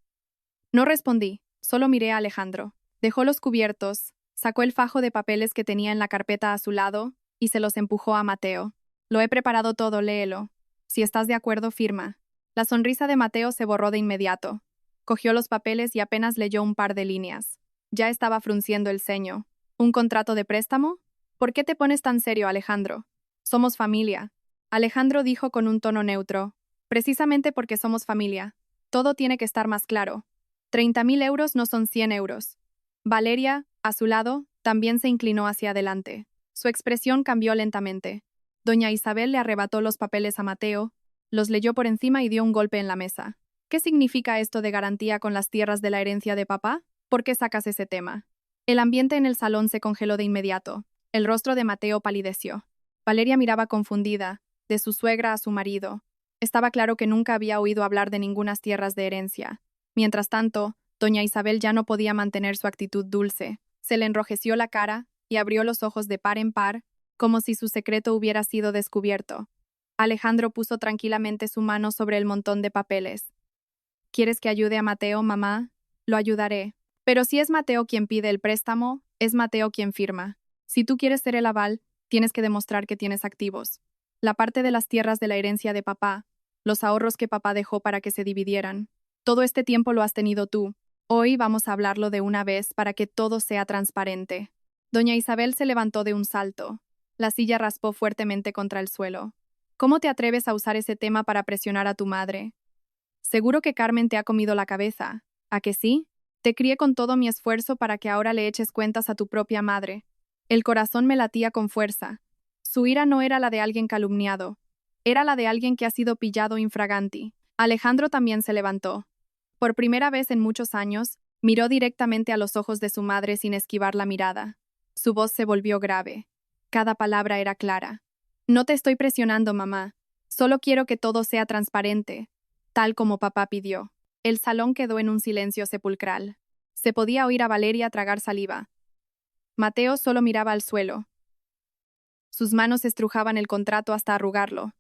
A: No respondí, solo miré a Alejandro. Dejó los cubiertos, sacó el fajo de papeles que tenía en la carpeta a su lado, y se los empujó a Mateo. Lo he preparado todo, léelo. Si estás de acuerdo, firma. La sonrisa de Mateo se borró de inmediato. Cogió los papeles y apenas leyó un par de líneas. Ya estaba frunciendo el ceño. ¿Un contrato de préstamo? ¿Por qué te pones tan serio, Alejandro? Somos familia. Alejandro dijo con un tono neutro. Precisamente porque somos familia. Todo tiene que estar más claro. 30.000 euros no son 100 euros. Valeria, a su lado, también se inclinó hacia adelante. Su expresión cambió lentamente. Doña Isabel le arrebató los papeles a Mateo, los leyó por encima y dio un golpe en la mesa. ¿Qué significa esto de garantía con las tierras de la herencia de papá? ¿Por qué sacas ese tema? El ambiente en el salón se congeló de inmediato. El rostro de Mateo palideció. Valeria miraba confundida, de su suegra a su marido. Estaba claro que nunca había oído hablar de ningunas tierras de herencia. Mientras tanto, doña Isabel ya no podía mantener su actitud dulce. Se le enrojeció la cara y abrió los ojos de par en par, como si su secreto hubiera sido descubierto. Alejandro puso tranquilamente su mano sobre el montón de papeles. ¿Quieres que ayude a Mateo, mamá? Lo ayudaré. Pero si es Mateo quien pide el préstamo, es Mateo quien firma. Si tú quieres ser el aval, tienes que demostrar que tienes activos. La parte de las tierras de la herencia de papá, los ahorros que papá dejó para que se dividieran. Todo este tiempo lo has tenido tú. Hoy vamos a hablarlo de una vez para que todo sea transparente. Doña Isabel se levantó de un salto. La silla raspó fuertemente contra el suelo. ¿Cómo te atreves a usar ese tema para presionar a tu madre? Seguro que Carmen te ha comido la cabeza. ¿A que sí? Te crié con todo mi esfuerzo para que ahora le eches cuentas a tu propia madre. El corazón me latía con fuerza. Su ira no era la de alguien calumniado. Era la de alguien que ha sido pillado infraganti. Alejandro también se levantó. Por primera vez en muchos años, Miró directamente a los ojos de su madre sin esquivar la mirada. Su voz se volvió grave. Cada palabra era clara. No te estoy presionando, mamá. Solo quiero que todo sea transparente, tal como papá pidió. El salón quedó en un silencio sepulcral. Se podía oír a Valeria tragar saliva. Mateo solo miraba al suelo. Sus manos estrujaban el contrato hasta arrugarlo.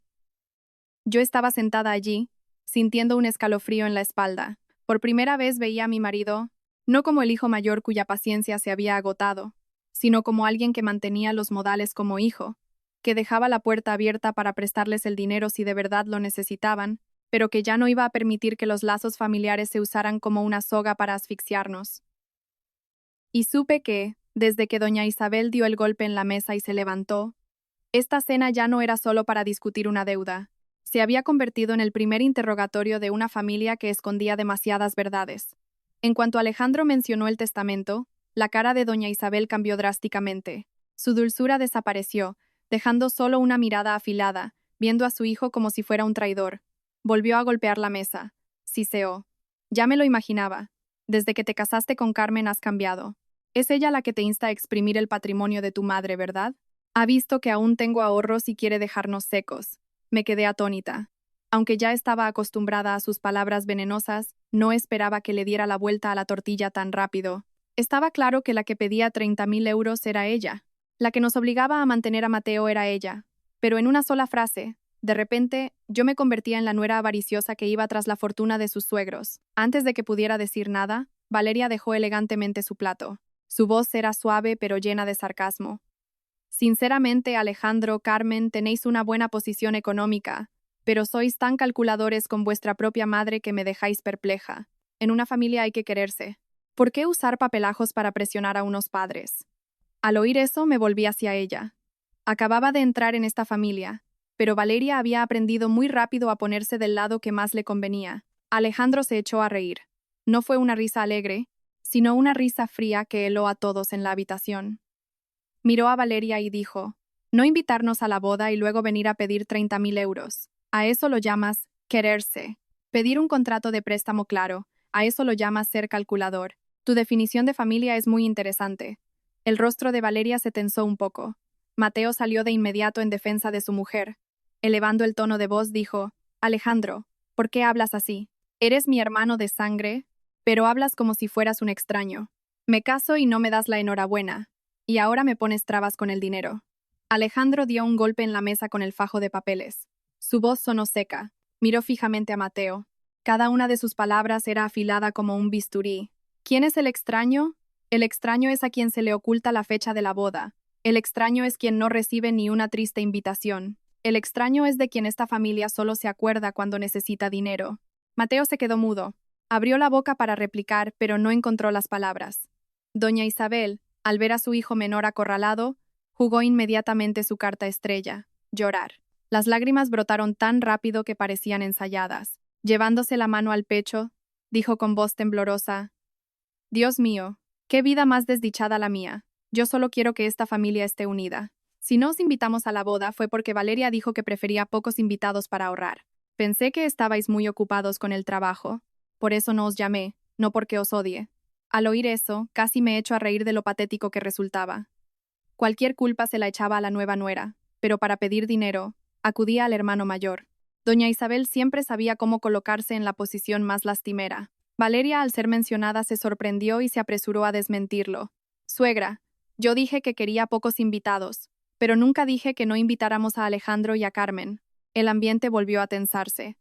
A: Yo estaba sentada allí, sintiendo un escalofrío en la espalda. Por primera vez veía a mi marido, no como el hijo mayor cuya paciencia se había agotado, sino como alguien que mantenía los modales como hijo, que dejaba la puerta abierta para prestarles el dinero si de verdad lo necesitaban, pero que ya no iba a permitir que los lazos familiares se usaran como una soga para asfixiarnos. Y supe que, desde que doña Isabel dio el golpe en la mesa y se levantó, esta cena ya no era solo para discutir una deuda. Se había convertido en el primer interrogatorio de una familia que escondía demasiadas verdades. En cuanto Alejandro mencionó el testamento, la cara de doña Isabel cambió drásticamente. Su dulzura desapareció, dejando solo una mirada afilada, viendo a su hijo como si fuera un traidor. Volvió a golpear la mesa. Siseó. Ya me lo imaginaba. Desde que te casaste con Carmen has cambiado. Es ella la que te insta a exprimir el patrimonio de tu madre, ¿verdad? Ha visto que aún tengo ahorros y quiere dejarnos secos. Me quedé atónita. Aunque ya estaba acostumbrada a sus palabras venenosas, no esperaba que le diera la vuelta a la tortilla tan rápido. Estaba claro que la que pedía 30.000 euros era ella. La que nos obligaba a mantener a Mateo era ella. Pero en una sola frase, de repente, yo me convertía en la nuera avariciosa que iba tras la fortuna de sus suegros. Antes de que pudiera decir nada, Valeria dejó elegantemente su plato. Su voz era suave pero llena de sarcasmo. Sinceramente, Alejandro, Carmen, tenéis una buena posición económica, pero sois tan calculadores con vuestra propia madre que me dejáis perpleja. En una familia hay que quererse. ¿Por qué usar papelajos para presionar a unos padres? Al oír eso, me volví hacia ella. Acababa de entrar en esta familia, pero Valeria había aprendido muy rápido a ponerse del lado que más le convenía. Alejandro se echó a reír. No fue una risa alegre, sino una risa fría que heló a todos en la habitación. Miró a Valeria y dijo, no invitarnos a la boda y luego venir a pedir 30.000 euros. A eso lo llamas quererse. Pedir un contrato de préstamo claro, a eso lo llamas ser calculador. Tu definición de familia es muy interesante. El rostro de Valeria se tensó un poco. Mateo salió de inmediato en defensa de su mujer. Elevando el tono de voz dijo, Alejandro, ¿por qué hablas así? Eres mi hermano de sangre, pero hablas como si fueras un extraño. Me caso y no me das la enhorabuena. Y ahora me pones trabas con el dinero. Alejandro dio un golpe en la mesa con el fajo de papeles. Su voz sonó seca. Miró fijamente a Mateo. Cada una de sus palabras era afilada como un bisturí. ¿Quién es el extraño? El extraño es a quien se le oculta la fecha de la boda. El extraño es quien no recibe ni una triste invitación. El extraño es de quien esta familia solo se acuerda cuando necesita dinero. Mateo se quedó mudo. Abrió la boca para replicar, pero no encontró las palabras. Doña Isabel, al ver a su hijo menor acorralado, jugó inmediatamente su carta estrella, llorar. Las lágrimas brotaron tan rápido que parecían ensayadas. Llevándose la mano al pecho, dijo con voz temblorosa, Dios mío, qué vida más desdichada la mía. Yo solo quiero que esta familia esté unida. Si no os invitamos a la boda fue porque Valeria dijo que prefería pocos invitados para ahorrar. Pensé que estabais muy ocupados con el trabajo. Por eso no os llamé, no porque os odie. Al oír eso, casi me echo a reír de lo patético que resultaba. Cualquier culpa se la echaba a la nueva nuera, pero para pedir dinero, acudía al hermano mayor. Doña Isabel siempre sabía cómo colocarse en la posición más lastimera. Valeria, al ser mencionada, se sorprendió y se apresuró a desmentirlo. Suegra, yo dije que quería pocos invitados, pero nunca dije que no invitáramos a Alejandro y a Carmen. El ambiente volvió a tensarse.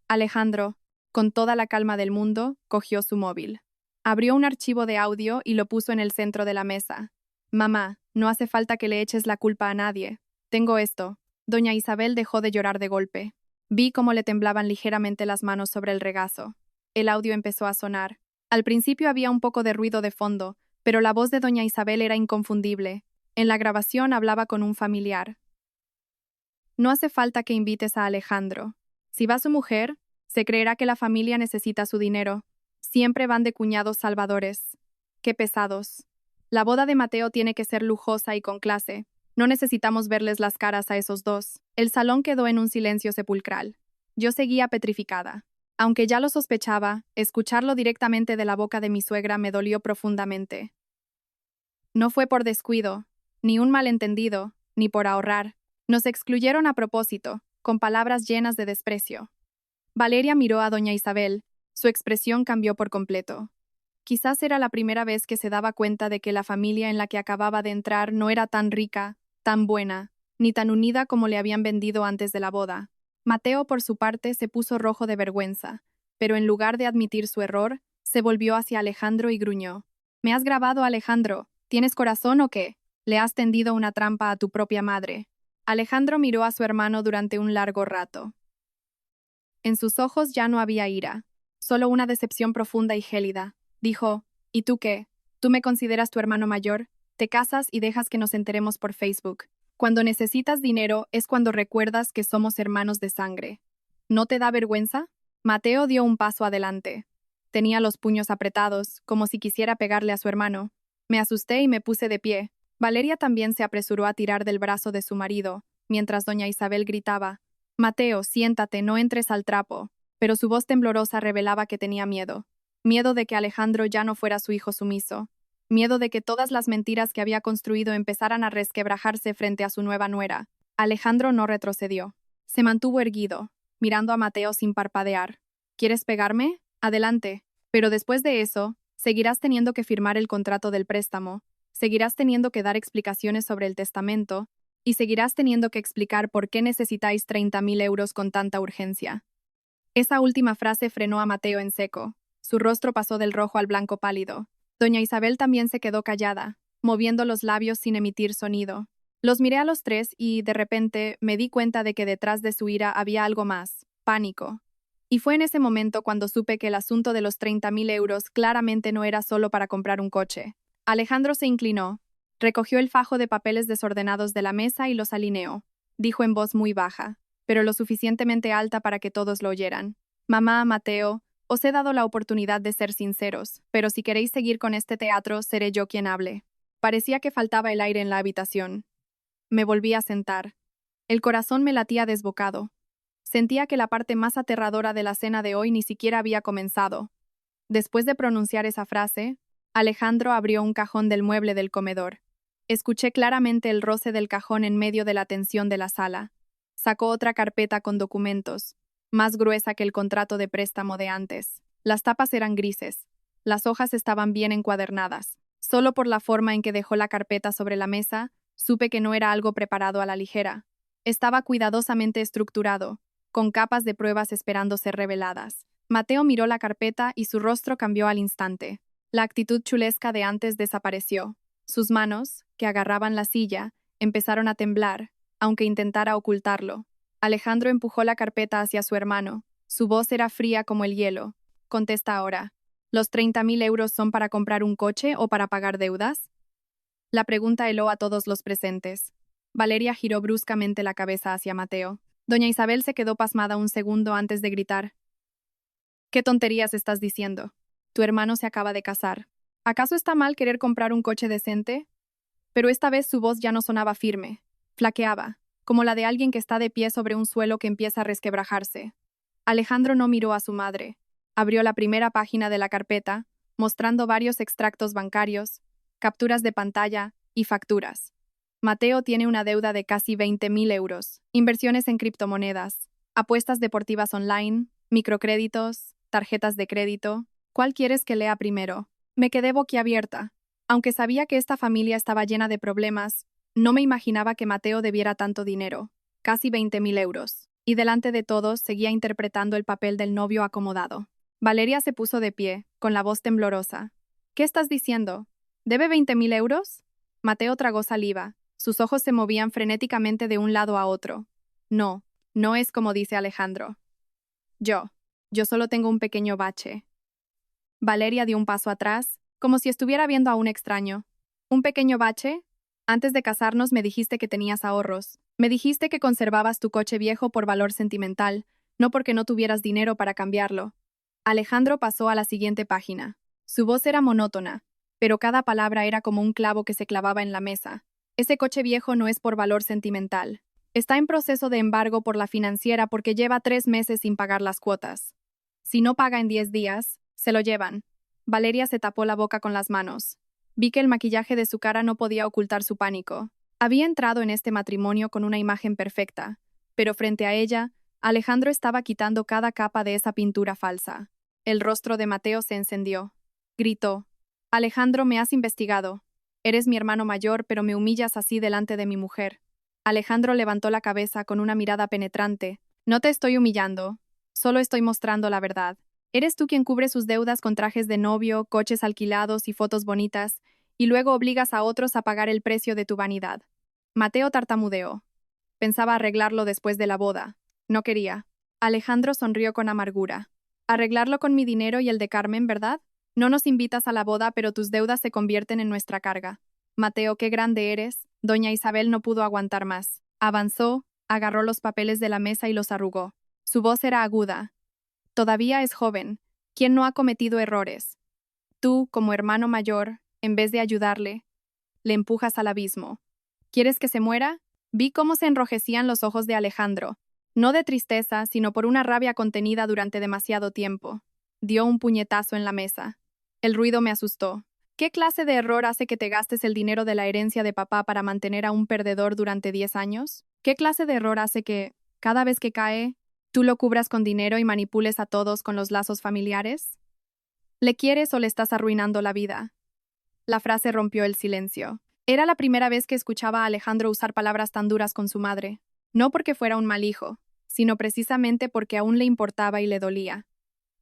A: Alejandro, con toda la calma del mundo, cogió su móvil. Abrió un archivo de audio y lo puso en el centro de la mesa. Mamá, no hace falta que le eches la culpa a nadie. Tengo esto. Doña Isabel dejó de llorar de golpe. Vi cómo le temblaban ligeramente las manos sobre el regazo. El audio empezó a sonar. Al principio había un poco de ruido de fondo, pero la voz de doña Isabel era inconfundible. En la grabación hablaba con un familiar. No hace falta que invites a Alejandro. Si va su mujer, se creerá que la familia necesita su dinero. Siempre van de cuñados salvadores. Qué pesados. La boda de Mateo tiene que ser lujosa y con clase. No necesitamos verles las caras a esos dos. El salón quedó en un silencio sepulcral. Yo seguía petrificada. Aunque ya lo sospechaba, escucharlo directamente de la boca de mi suegra me dolió profundamente. No fue por descuido, ni un malentendido, ni por ahorrar. Nos excluyeron a propósito, con palabras llenas de desprecio. Valeria miró a doña Isabel. Su expresión cambió por completo. Quizás era la primera vez que se daba cuenta de que la familia en la que acababa de entrar no era tan rica, tan buena, ni tan unida como le habían vendido antes de la boda. Mateo, por su parte, se puso rojo de vergüenza, pero en lugar de admitir su error, se volvió hacia Alejandro y gruñó. «¿Me has grabado, Alejandro? ¿Tienes corazón o qué? Le has tendido una trampa a tu propia madre». Alejandro miró a su hermano durante un largo rato. En sus ojos ya no había ira, solo una decepción profunda y gélida. Dijo, «¿Y tú qué? ¿Tú me consideras tu hermano mayor? Te casas y dejas que nos enteremos por Facebook. Cuando necesitas dinero es cuando recuerdas que somos hermanos de sangre. ¿No te da vergüenza?» Mateo dio un paso adelante. Tenía los puños apretados, como si quisiera pegarle a su hermano. Me asusté y me puse de pie. Valeria también se apresuró a tirar del brazo de su marido, mientras doña Isabel gritaba, «Mateo, siéntate, no entres al trapo». Pero su voz temblorosa revelaba que tenía miedo. Miedo de que Alejandro ya no fuera su hijo sumiso. Miedo de que todas las mentiras que había construido empezaran a resquebrajarse frente a su nueva nuera. Alejandro no retrocedió. Se mantuvo erguido, mirando a Mateo sin parpadear. «¿Quieres pegarme? Adelante. Pero después de eso, seguirás teniendo que firmar el contrato del préstamo, seguirás teniendo que dar explicaciones sobre el testamento, y seguirás teniendo que explicar por qué necesitáis 30.000 euros con tanta urgencia». Esa última frase frenó a Mateo en seco. Su rostro pasó del rojo al blanco pálido. Doña Isabel también se quedó callada, moviendo los labios sin emitir sonido. Los miré a los tres y, de repente, me di cuenta de que detrás de su ira había algo más, pánico. Y fue en ese momento cuando supe que el asunto de los 30.000 euros claramente no era solo para comprar un coche. Alejandro se inclinó, recogió el fajo de papeles desordenados de la mesa y los alineó. Dijo en voz muy baja, pero lo suficientemente alta para que todos lo oyeran. «Mamá, Mateo, os he dado la oportunidad de ser sinceros, pero si queréis seguir con este teatro, seré yo quien hable». Parecía que faltaba el aire en la habitación. Me volví a sentar. El corazón me latía desbocado. Sentía que la parte más aterradora de la cena de hoy ni siquiera había comenzado. Después de pronunciar esa frase, Alejandro abrió un cajón del mueble del comedor. Escuché claramente el roce del cajón en medio de la tensión de la sala. Sacó otra carpeta con documentos, más gruesa que el contrato de préstamo de antes. Las tapas eran grises. Las hojas estaban bien encuadernadas. Solo por la forma en que dejó la carpeta sobre la mesa, supe que no era algo preparado a la ligera. Estaba cuidadosamente estructurado, con capas de pruebas esperando ser reveladas. Mateo miró la carpeta y su rostro cambió al instante. La actitud chulesca de antes desapareció. Sus manos, que agarraban la silla, empezaron a temblar, aunque intentara ocultarlo. Alejandro empujó la carpeta hacia su hermano. Su voz era fría como el hielo. «Contesta ahora. ¿Los 30.000 euros son para comprar un coche o para pagar deudas?» La pregunta heló a todos los presentes. Valeria giró bruscamente la cabeza hacia Mateo. Doña Isabel se quedó pasmada un segundo antes de gritar. «¿Qué tonterías estás diciendo? Tu hermano se acaba de casar. ¿Acaso está mal querer comprar un coche decente?» Pero esta vez su voz ya no sonaba firme. Flaqueaba, como la de alguien que está de pie sobre un suelo que empieza a resquebrajarse. Alejandro no miró a su madre. Abrió la primera página de la carpeta, mostrando varios extractos bancarios, capturas de pantalla y facturas. Mateo tiene una deuda de casi 20.000 euros, inversiones en criptomonedas, apuestas deportivas online, microcréditos, tarjetas de crédito. ¿Cuál quieres que lea primero? Me quedé boquiabierta. Aunque sabía que esta familia estaba llena de problemas, no me imaginaba que Mateo debiera tanto dinero, casi 20.000 euros, y delante de todos seguía interpretando el papel del novio acomodado. Valeria se puso de pie, con la voz temblorosa. «¿Qué estás diciendo? ¿Debe 20.000 euros?» Mateo tragó saliva. Sus ojos se movían frenéticamente de un lado a otro. «No, no es como dice Alejandro. Yo solo tengo un pequeño bache». Valeria dio un paso atrás, como si estuviera viendo a un extraño. «¿Un pequeño bache? Antes de casarnos me dijiste que tenías ahorros. Me dijiste que conservabas tu coche viejo por valor sentimental, no porque no tuvieras dinero para cambiarlo». Alejandro pasó a la siguiente página. Su voz era monótona, pero cada palabra era como un clavo que se clavaba en la mesa. «Ese coche viejo no es por valor sentimental. Está en proceso de embargo por la financiera porque lleva 3 meses sin pagar las cuotas. Si no paga en 10 días, se lo llevan. Valeria se tapó la boca con las manos. Vi que el maquillaje de su cara no podía ocultar su pánico. Había entrado en este matrimonio con una imagen perfecta, pero frente a ella, Alejandro estaba quitando cada capa de esa pintura falsa. El rostro de Mateo se encendió. Gritó: Alejandro, me has investigado. Eres mi hermano mayor, pero me humillas así delante de mi mujer. Alejandro levantó la cabeza con una mirada penetrante. No te estoy humillando, solo estoy mostrando la verdad. Eres tú quien cubre sus deudas con trajes de novio, coches alquilados y fotos bonitas, y luego obligas a otros a pagar el precio de tu vanidad. Mateo tartamudeó. Pensaba arreglarlo después de la boda. No quería. Alejandro sonrió con amargura. Arreglarlo con mi dinero y el de Carmen, ¿verdad? No nos invitas a la boda, pero tus deudas se convierten en nuestra carga. Mateo, qué grande eres. Doña Isabel no pudo aguantar más. Avanzó, agarró los papeles de la mesa y los arrugó. Su voz era aguda. Todavía es joven. ¿Quién no ha cometido errores? Tú, como hermano mayor, en vez de ayudarle, le empujas al abismo. ¿Quieres que se muera? Vi cómo se enrojecían los ojos de Alejandro, no de tristeza, sino por una rabia contenida durante demasiado tiempo. Dio un puñetazo en la mesa. El ruido me asustó. ¿Qué clase de error hace que te gastes el dinero de la herencia de papá para mantener a un perdedor durante 10 años? ¿Qué clase de error hace que, cada vez que cae, tú lo cubras con dinero y manipules a todos con los lazos familiares? ¿Le quieres o le estás arruinando la vida? La frase rompió el silencio. Era la primera vez que escuchaba a Alejandro usar palabras tan duras con su madre, no porque fuera un mal hijo, sino precisamente porque aún le importaba y le dolía.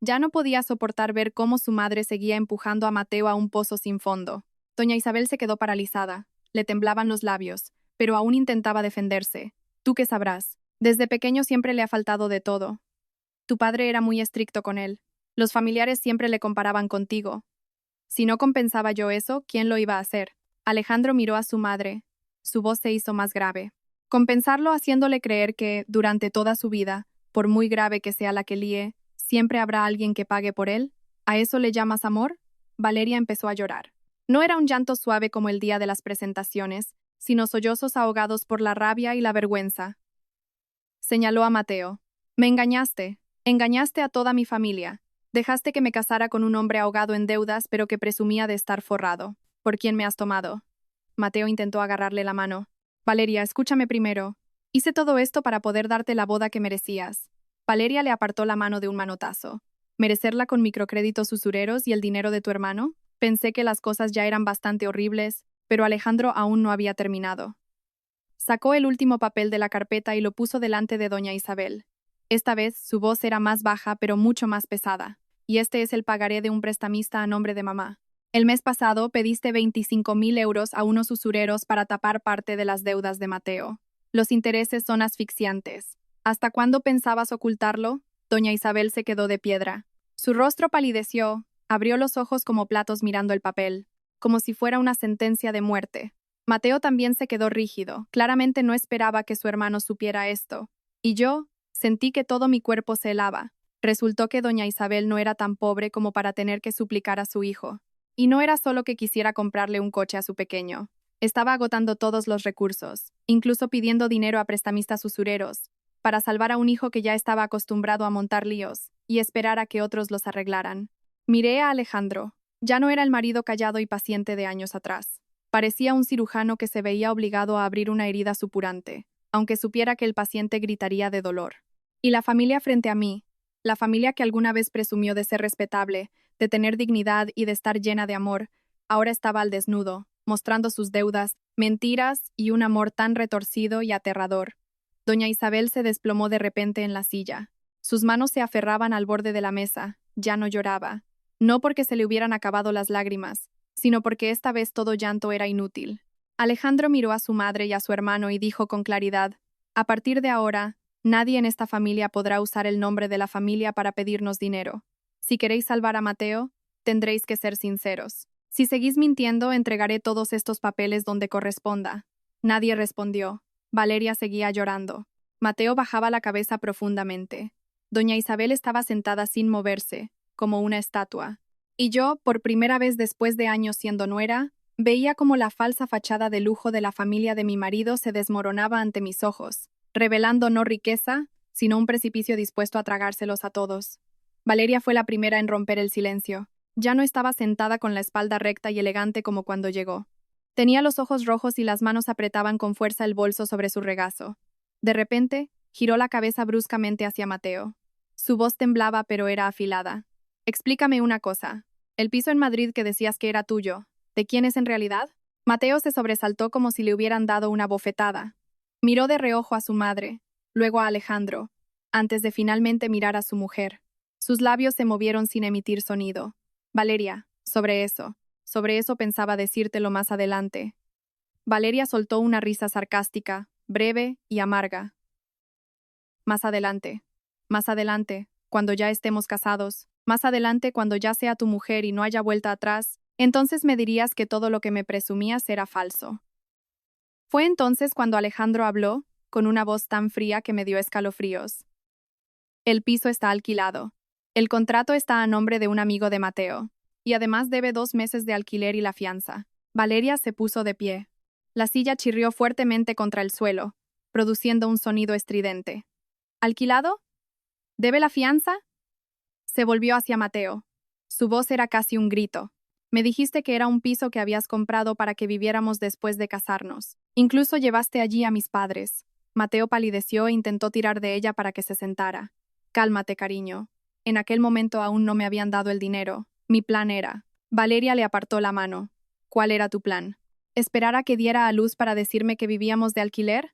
A: Ya no podía soportar ver cómo su madre seguía empujando a Mateo a un pozo sin fondo. Doña Isabel se quedó paralizada, le temblaban los labios, pero aún intentaba defenderse. ¿Tú qué sabrás? Desde pequeño siempre le ha faltado de todo. Tu padre era muy estricto con él. Los familiares siempre le comparaban contigo. Si no compensaba yo eso, ¿quién lo iba a hacer? Alejandro miró a su madre. Su voz se hizo más grave. Compensarlo haciéndole creer que, durante toda su vida, por muy grave que sea la que líe, siempre habrá alguien que pague por él. ¿A eso le llamas amor? Valeria empezó a llorar. No era un llanto suave como el día de las presentaciones, sino sollozos ahogados por la rabia y la vergüenza. Señaló a Mateo. Me engañaste. Engañaste a toda mi familia. Dejaste que me casara con un hombre ahogado en deudas, pero que presumía de estar forrado. ¿Por quién me has tomado? Mateo intentó agarrarle la mano. Valeria, escúchame primero. Hice todo esto para poder darte la boda que merecías. Valeria le apartó la mano de un manotazo. ¿Merecerla con microcréditos usureros y el dinero de tu hermano? Pensé que las cosas ya eran bastante horribles, pero Alejandro aún no había terminado. Sacó el último papel de la carpeta y lo puso delante de doña Isabel. Esta vez su voz era más baja, pero mucho más pesada. Y este es el pagaré de un prestamista a nombre de mamá. El mes pasado pediste 25.000 euros a unos usureros para tapar parte de las deudas de Mateo. Los intereses son asfixiantes. ¿Hasta cuándo pensabas ocultarlo? Doña Isabel se quedó de piedra. Su rostro palideció, abrió los ojos como platos mirando el papel, como si fuera una sentencia de muerte. Mateo también se quedó rígido. Claramente no esperaba que su hermano supiera esto. Y yo sentí que todo mi cuerpo se helaba. Resultó que doña Isabel no era tan pobre como para tener que suplicar a su hijo. Y no era solo que quisiera comprarle un coche a su pequeño. Estaba agotando todos los recursos, incluso pidiendo dinero a prestamistas usureros, para salvar a un hijo que ya estaba acostumbrado a montar líos y esperar a que otros los arreglaran. Miré a Alejandro. Ya no era el marido callado y paciente de años atrás. Parecía un cirujano que se veía obligado a abrir una herida supurante, aunque supiera que el paciente gritaría de dolor. Y la familia frente a mí, la familia que alguna vez presumió de ser respetable, de tener dignidad y de estar llena de amor, ahora estaba al desnudo, mostrando sus deudas, mentiras y un amor tan retorcido y aterrador. Doña Isabel se desplomó de repente en la silla. Sus manos se aferraban al borde de la mesa. Ya no lloraba. No porque se le hubieran acabado las lágrimas, sino porque esta vez todo llanto era inútil. Alejandro miró a su madre y a su hermano y dijo con claridad: a partir de ahora, nadie en esta familia podrá usar el nombre de la familia para pedirnos dinero. Si queréis salvar a Mateo, tendréis que ser sinceros. Si seguís mintiendo, entregaré todos estos papeles donde corresponda. Nadie respondió. Valeria seguía llorando. Mateo bajaba la cabeza profundamente. Doña Isabel estaba sentada sin moverse, como una estatua. Y yo, por primera vez después de años siendo nuera, veía como la falsa fachada de lujo de la familia de mi marido se desmoronaba ante mis ojos, revelando no riqueza, sino un precipicio dispuesto a tragárselos a todos. Valeria fue la primera en romper el silencio. Ya no estaba sentada con la espalda recta y elegante como cuando llegó. Tenía los ojos rojos y las manos apretaban con fuerza el bolso sobre su regazo. De repente, giró la cabeza bruscamente hacia Mateo. Su voz temblaba, pero era afilada. Explícame una cosa. El piso en Madrid que decías que era tuyo, ¿de quién es en realidad? Mateo se sobresaltó como si le hubieran dado una bofetada. Miró de reojo a su madre, luego a Alejandro, antes de finalmente mirar a su mujer. Sus labios se movieron sin emitir sonido. Valeria, sobre eso pensaba decírtelo más adelante. Valeria soltó una risa sarcástica, breve y amarga. Más adelante, cuando ya estemos casados, más adelante cuando ya sea tu mujer y no haya vuelta atrás, entonces me dirías que todo lo que me presumías era falso. Fue entonces cuando Alejandro habló, con una voz tan fría que me dio escalofríos. El piso está alquilado. El contrato está a nombre de un amigo de Mateo, y además debe 2 meses de alquiler y la fianza. Valeria se puso de pie. La silla chirrió fuertemente contra el suelo, produciendo un sonido estridente. ¿Alquilado? ¿Debe la fianza? Se volvió hacia Mateo. Su voz era casi un grito. Me dijiste que era un piso que habías comprado para que viviéramos después de casarnos. Incluso llevaste allí a mis padres. Mateo palideció e intentó tirar de ella para que se sentara. Cálmate, cariño. En aquel momento aún no me habían dado el dinero. Mi plan era. Valeria le apartó la mano. ¿Cuál era tu plan? ¿Esperar a que diera a luz para decirme que vivíamos de alquiler?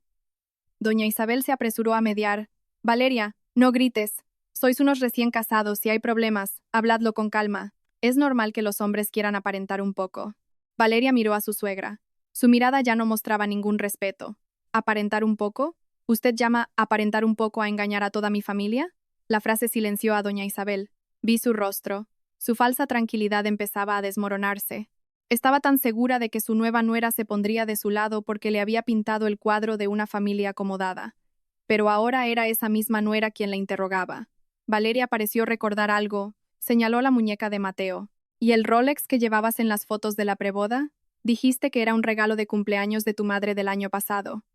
A: Doña Isabel se apresuró a mediar. Valeria, no grites. Sois unos recién casados, si hay problemas, habladlo con calma. Es normal que los hombres quieran aparentar un poco. Valeria miró a su suegra. Su mirada ya no mostraba ningún respeto. ¿Aparentar un poco? ¿Usted llama aparentar un poco a engañar a toda mi familia? La frase silenció a doña Isabel. Vi su rostro. Su falsa tranquilidad empezaba a desmoronarse. Estaba tan segura de que su nueva nuera se pondría de su lado porque le había pintado el cuadro de una familia acomodada. Pero ahora era esa misma nuera quien la interrogaba. Valeria pareció recordar algo. Señaló la muñeca de Mateo. ¿Y el Rolex que llevabas en las fotos de la preboda? Dijiste que era un regalo de cumpleaños de tu madre del año pasado.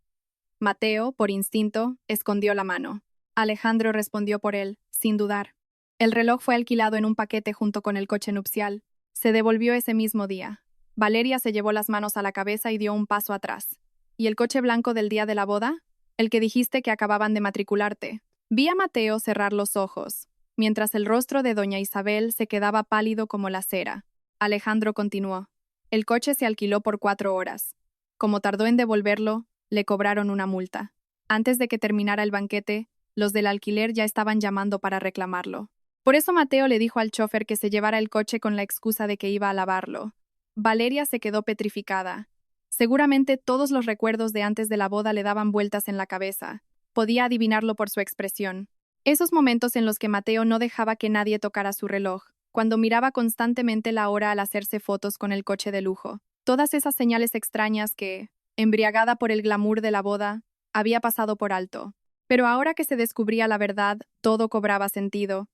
A: Mateo, por instinto, escondió la mano. Alejandro respondió por él, sin dudar. El reloj fue alquilado en un paquete junto con el coche nupcial. Se devolvió ese mismo día. Valeria se llevó las manos a la cabeza y dio un paso atrás. ¿Y el coche blanco del día de la boda? El que dijiste que acababan de matricularte. Vi a Mateo cerrar los ojos, mientras el rostro de doña Isabel se quedaba pálido como la cera. Alejandro continuó. El coche se alquiló por 4 horas. Como tardó en devolverlo, le cobraron una multa. Antes de que terminara el banquete, los del alquiler ya estaban llamando para reclamarlo. Por eso Mateo le dijo al chofer que se llevara el coche con la excusa de que iba a lavarlo. Valeria se quedó petrificada. Seguramente todos los recuerdos de antes de la boda le daban vueltas en la cabeza. Podía adivinarlo por su expresión. Esos momentos en los que Mateo no dejaba que nadie tocara su reloj, cuando miraba constantemente la hora al hacerse fotos con el coche de lujo. Todas esas señales extrañas que, embriagada por el glamour de la boda, había pasado por alto. Pero ahora que se descubría la verdad, todo cobraba sentido.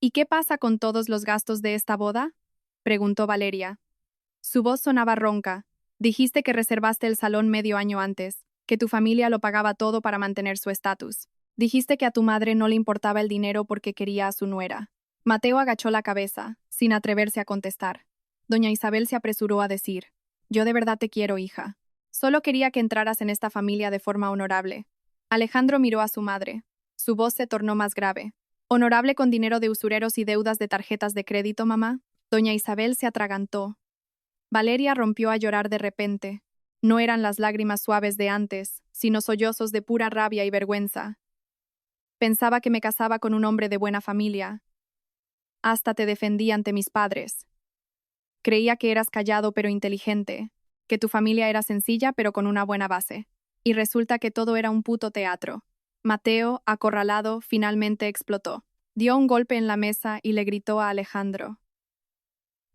A: ¿Y qué pasa con todos los gastos de esta boda? Preguntó Valeria. Su voz sonaba ronca. Dijiste que reservaste el salón medio año antes, que tu familia lo pagaba todo para mantener su estatus. Dijiste que a tu madre no le importaba el dinero porque quería a su nuera. Mateo agachó la cabeza, sin atreverse a contestar. Doña Isabel se apresuró a decir, yo de verdad te quiero, hija. Solo quería que entraras en esta familia de forma honorable. Alejandro miró a su madre. Su voz se tornó más grave. ¿Honorable con dinero de usureros y deudas de tarjetas de crédito, mamá? Doña Isabel se atragantó. Valeria rompió a llorar de repente. No eran las lágrimas suaves de antes, sino sollozos de pura rabia y vergüenza. Pensaba que me casaba con un hombre de buena familia. Hasta te defendí ante mis padres. Creía que eras callado pero inteligente, que tu familia era sencilla pero con una buena base. Y resulta que todo era un puto teatro. Mateo, acorralado, finalmente explotó. Dio un golpe en la mesa y le gritó a Alejandro.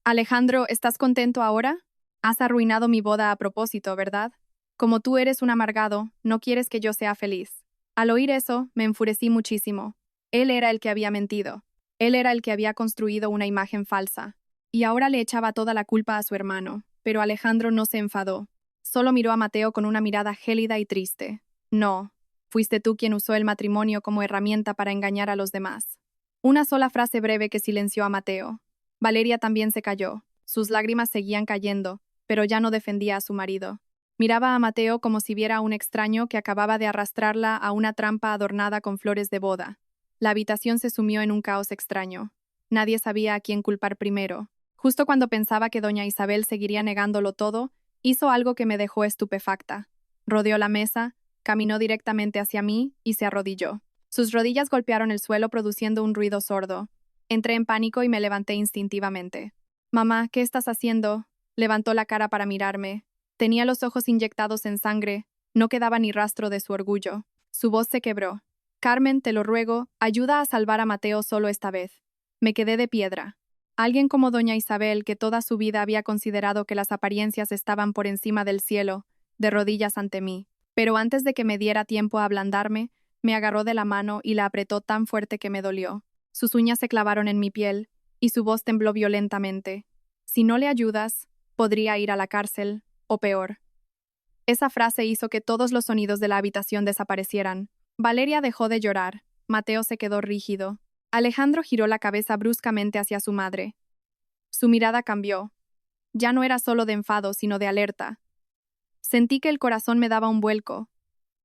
A: Alejandro, ¿estás contento ahora? Has arruinado mi boda a propósito, ¿verdad? Como tú eres un amargado, no quieres que yo sea feliz. Al oír eso, me enfurecí muchísimo. Él era el que había mentido. Él era el que había construido una imagen falsa. Y ahora le echaba toda la culpa a su hermano. Pero Alejandro no se enfadó. Solo miró a Mateo con una mirada gélida y triste. No, fuiste tú quien usó el matrimonio como herramienta para engañar a los demás. Una sola frase breve que silenció a Mateo. Valeria también se calló. Sus lágrimas seguían cayendo, pero ya no defendía a su marido. Miraba a Mateo como si viera a un extraño que acababa de arrastrarla a una trampa adornada con flores de boda. La habitación se sumió en un caos extraño. Nadie sabía a quién culpar primero. Justo cuando pensaba que doña Isabel seguiría negándolo todo, hizo algo que me dejó estupefacta. Rodeó la mesa, caminó directamente hacia mí y se arrodilló. Sus rodillas golpearon el suelo produciendo un ruido sordo. Entré en pánico y me levanté instintivamente. «Mamá, ¿qué estás haciendo?» Levantó la cara para mirarme. Tenía los ojos inyectados en sangre. No quedaba ni rastro de su orgullo. Su voz se quebró. «Carmen, te lo ruego, ayuda a salvar a Mateo solo esta vez». Me quedé de piedra. Alguien como doña Isabel, que toda su vida había considerado que las apariencias estaban por encima del cielo, de rodillas ante mí. Pero antes de que me diera tiempo a ablandarme, me agarró de la mano y la apretó tan fuerte que me dolió. Sus uñas se clavaron en mi piel, y su voz tembló violentamente. «Si no le ayudas, podría ir a la cárcel, o peor». Esa frase hizo que todos los sonidos de la habitación desaparecieran. Valeria dejó de llorar. Mateo se quedó rígido. Alejandro giró la cabeza bruscamente hacia su madre. Su mirada cambió. Ya no era solo de enfado, sino de alerta. Sentí que el corazón me daba un vuelco.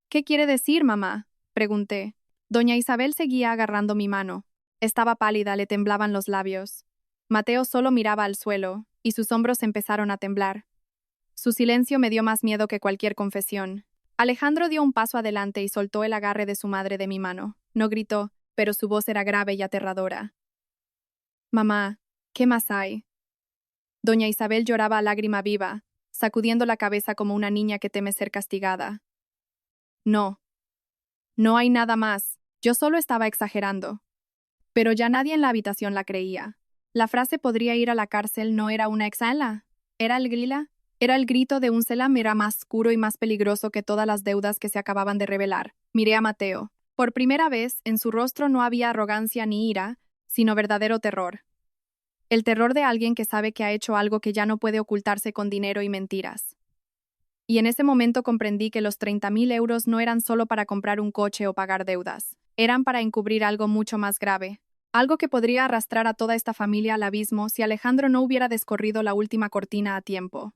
A: «¿Qué quiere decir, mamá?», pregunté. Doña Isabel seguía agarrando mi mano. Estaba pálida, le temblaban los labios. Mateo solo miraba al suelo, y sus hombros empezaron a temblar. Su silencio me dio más miedo que cualquier confesión. Alejandro dio un paso adelante y soltó el agarre de su madre de mi mano. No gritó, pero su voz era grave y aterradora. «Mamá, ¿qué más hay?». Doña Isabel lloraba a lágrima viva, sacudiendo la cabeza como una niña que teme ser castigada. «No. No hay nada más. Yo solo estaba exagerando». Pero ya nadie en la habitación la creía. La frase «podría ir a la cárcel» no era una exhala. Era el grito de un Selam, era más oscuro y más peligroso que todas las deudas que se acababan de revelar. Miré a Mateo. Por primera vez, en su rostro no había arrogancia ni ira, sino verdadero terror. El terror de alguien que sabe que ha hecho algo que ya no puede ocultarse con dinero y mentiras. Y en ese momento comprendí que los 30.000 euros no eran solo para comprar un coche o pagar deudas. Eran para encubrir algo mucho más grave. Algo que podría arrastrar a toda esta familia al abismo si Alejandro no hubiera descorrido la última cortina a tiempo.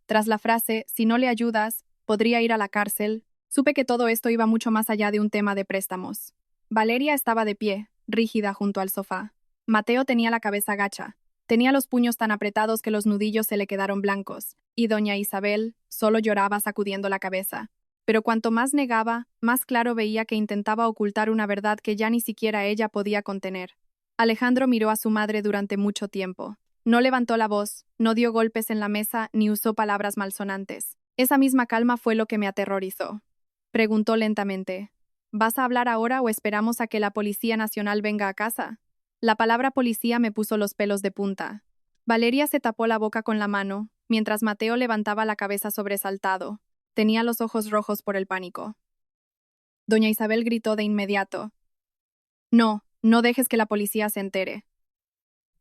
A: Tras la frase «si no le ayudas, podría ir a la cárcel», supe que todo esto iba mucho más allá de un tema de préstamos. Valeria estaba de pie, rígida junto al sofá. Mateo tenía la cabeza gacha. Tenía los puños tan apretados que los nudillos se le quedaron blancos, y doña Isabel solo lloraba sacudiendo la cabeza. Pero cuanto más negaba, más claro veía que intentaba ocultar una verdad que ya ni siquiera ella podía contener. Alejandro miró a su madre durante mucho tiempo. No levantó la voz, no dio golpes en la mesa ni usó palabras malsonantes. Esa misma calma fue lo que me aterrorizó. Preguntó lentamente: «¿Vas a hablar ahora o esperamos a que la Policía Nacional venga a casa?». La palabra policía me puso los pelos de punta. Valeria se tapó la boca con la mano, mientras Mateo levantaba la cabeza sobresaltado. Tenía los ojos rojos por el pánico. Doña Isabel gritó de inmediato: «No, no dejes que la policía se entere».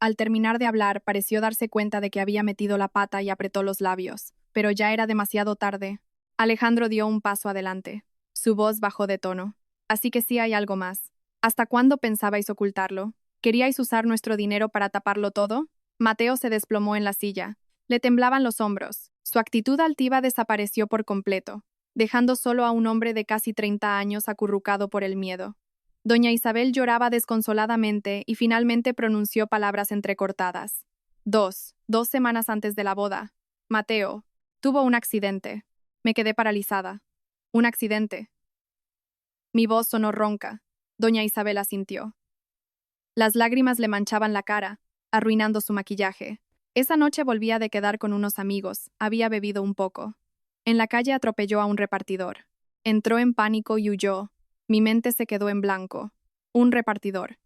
A: Al terminar de hablar, pareció darse cuenta de que había metido la pata y apretó los labios, pero ya era demasiado tarde. Alejandro dio un paso adelante. Su voz bajó de tono. «Así que sí hay algo más. ¿Hasta cuándo pensabais ocultarlo? ¿Queríais usar nuestro dinero para taparlo todo?». Mateo se desplomó en la silla. Le temblaban los hombros. Su actitud altiva desapareció por completo, dejando solo a un hombre de casi 30 años acurrucado por el miedo. Doña Isabel lloraba desconsoladamente y finalmente pronunció palabras entrecortadas. Dos semanas antes de la boda, Mateo tuvo un accidente. Me quedé paralizada. «¿Un accidente?». Mi voz sonó ronca. Doña Isabel asintió. Las lágrimas le manchaban la cara, arruinando su maquillaje. Esa noche volvía de quedar con unos amigos. Había bebido un poco. En la calle atropelló a un repartidor. Entró en pánico y huyó. Mi mente se quedó en blanco. Un repartidor.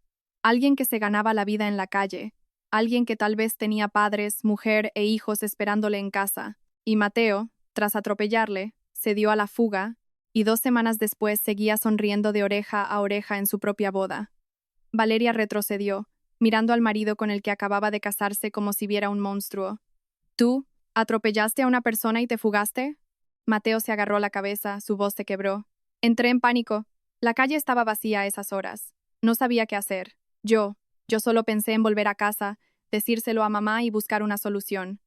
A: Alguien que se ganaba la vida en la calle. Alguien que tal vez tenía padres, mujer e hijos esperándole en casa. Y Mateo, tras atropellarle, se dio a la fuga, y 2 semanas después seguía sonriendo de oreja a oreja en su propia boda. Valeria retrocedió, mirando al marido con el que acababa de casarse como si viera un monstruo. «¿Tú atropellaste a una persona y te fugaste?». Mateo se agarró la cabeza, su voz se quebró. Entré en pánico. La calle estaba vacía a esas horas. No sabía qué hacer. Yo solo pensé en volver a casa, decírselo a mamá y buscar una solución.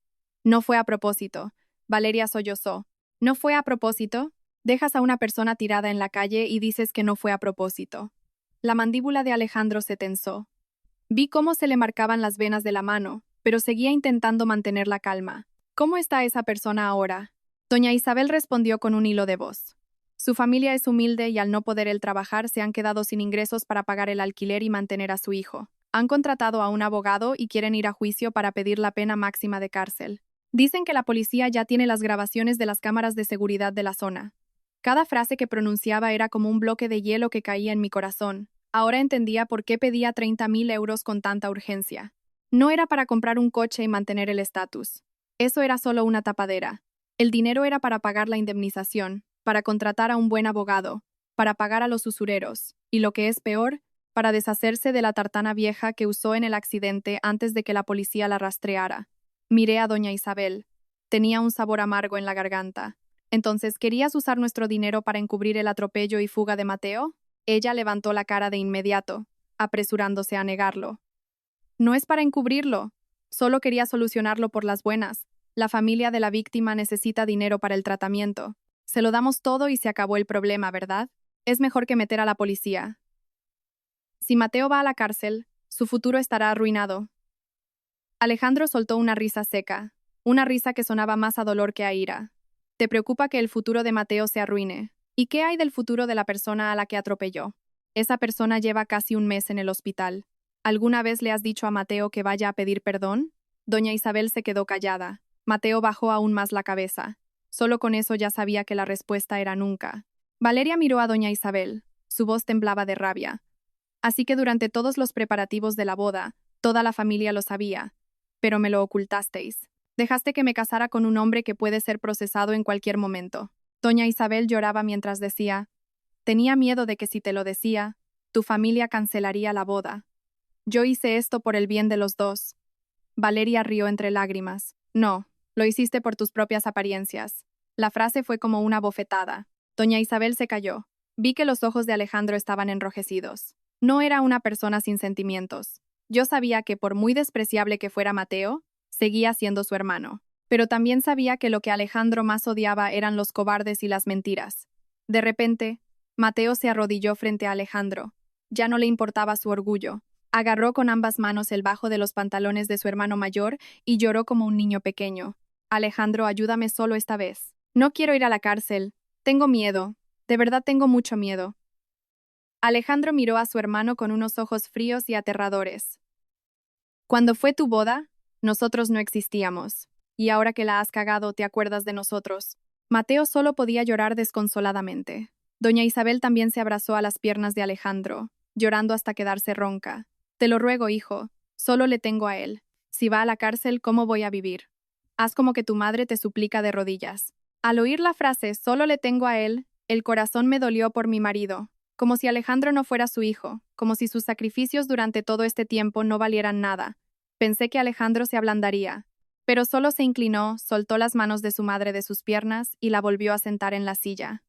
A: No fue a propósito. Valeria sollozó. ¿No fue a propósito? Dejas a una persona tirada en la calle y dices que no fue a propósito. La mandíbula de Alejandro se tensó. Vi cómo se le marcaban las venas de la mano, pero seguía intentando mantener la calma. ¿Cómo está esa persona ahora? Doña Isabel respondió con un hilo de voz. Su familia es humilde y al no poder él trabajar se han quedado sin ingresos para pagar el alquiler y mantener a su hijo. Han contratado a un abogado y quieren ir a juicio para pedir la pena máxima de cárcel. Dicen que la policía ya tiene las grabaciones de las cámaras de seguridad de la zona. Cada frase que pronunciaba era como un bloque de hielo que caía en mi corazón. Ahora entendía por qué pedía 30.000 euros con tanta urgencia. No era para comprar un coche y mantener el estatus. Eso era solo una tapadera. El dinero era para pagar la indemnización, para contratar a un buen abogado, para pagar a los usureros, y lo que es peor, para deshacerse de la tartana vieja que usó en el accidente antes de que la policía la rastreara. Miré a doña Isabel. Tenía un sabor amargo en la garganta. Entonces, ¿querías usar nuestro dinero para encubrir el atropello y fuga de Mateo? Ella levantó la cara de inmediato, apresurándose a negarlo. No es para encubrirlo. Solo quería solucionarlo por las buenas. La familia de la víctima necesita dinero para el tratamiento. Se lo damos todo y se acabó el problema, ¿verdad? Es mejor que meter a la policía. Si Mateo va a la cárcel, su futuro estará arruinado. Alejandro soltó una risa seca, una risa que sonaba más a dolor que a ira. ¿Te preocupa que el futuro de Mateo se arruine? ¿Y qué hay del futuro de la persona a la que atropelló? Esa persona lleva casi un mes en el hospital. ¿Alguna vez le has dicho a Mateo que vaya a pedir perdón? Doña Isabel se quedó callada. Mateo bajó aún más la cabeza. Solo con eso ya sabía que la respuesta era nunca. Valeria miró a doña Isabel. Su voz temblaba de rabia. Así que durante todos los preparativos de la boda, toda la familia lo sabía. Pero me lo ocultasteis. Dejaste que me casara con un hombre que puede ser procesado en cualquier momento. Doña Isabel lloraba mientras decía, tenía miedo de que si te lo decía, tu familia cancelaría la boda. Yo hice esto por el bien de los dos. Valeria rió entre lágrimas. No, lo hiciste por tus propias apariencias. La frase fue como una bofetada. Doña Isabel se calló. Vi que los ojos de Alejandro estaban enrojecidos. No era una persona sin sentimientos. Yo sabía que por muy despreciable que fuera Mateo, seguía siendo su hermano. Pero también sabía que lo que Alejandro más odiaba eran los cobardes y las mentiras. De repente, Mateo se arrodilló frente a Alejandro. Ya no le importaba su orgullo. Agarró con ambas manos el bajo de los pantalones de su hermano mayor y lloró como un niño pequeño. Alejandro, ayúdame solo esta vez. No quiero ir a la cárcel. Tengo miedo. De verdad tengo mucho miedo. Alejandro miró a su hermano con unos ojos fríos y aterradores. Cuando fue tu boda, nosotros no existíamos. Y ahora que la has cagado, ¿te acuerdas de nosotros? Mateo solo podía llorar desconsoladamente. Doña Isabel también se abrazó a las piernas de Alejandro, llorando hasta quedarse ronca. Te lo ruego, hijo, solo le tengo a él. Si va a la cárcel, ¿cómo voy a vivir? Haz como que tu madre te suplica de rodillas. Al oír la frase, solo le tengo a él, el corazón me dolió por mi marido, como si Alejandro no fuera su hijo, como si sus sacrificios durante todo este tiempo no valieran nada. Pensé que Alejandro se ablandaría, pero solo se inclinó, soltó las manos de su madre de sus piernas y la volvió a sentar en la silla.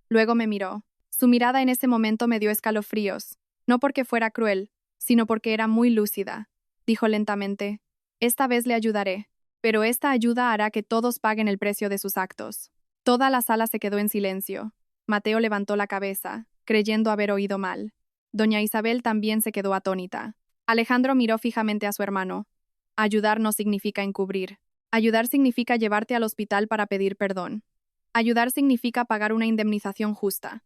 A: Luego me miró. Su mirada en ese momento me dio escalofríos, no porque fuera cruel, sino porque era muy lúcida. Dijo lentamente, esta vez le ayudaré, pero esta ayuda hará que todos paguen el precio de sus actos. Toda la sala se quedó en silencio. Mateo levantó la cabeza, creyendo haber oído mal. Doña Isabel también se quedó atónita. Alejandro miró fijamente a su hermano. Ayudar no significa encubrir. Ayudar significa llevarte al hospital para pedir perdón. Ayudar significa pagar una indemnización justa.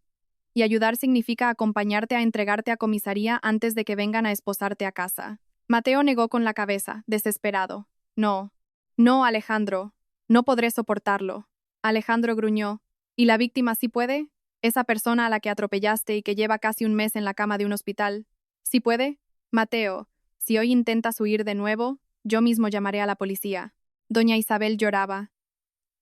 A: Y ayudar significa acompañarte a entregarte a comisaría antes de que vengan a esposarte a casa. Mateo negó con la cabeza, desesperado. No. No, Alejandro. No podré soportarlo. Alejandro gruñó. ¿Y la víctima sí puede? Esa persona a la que atropellaste y que lleva casi un mes en la cama de un hospital. ¿Sí puede? Mateo, si hoy intentas huir de nuevo, yo mismo llamaré a la policía. Doña Isabel lloraba.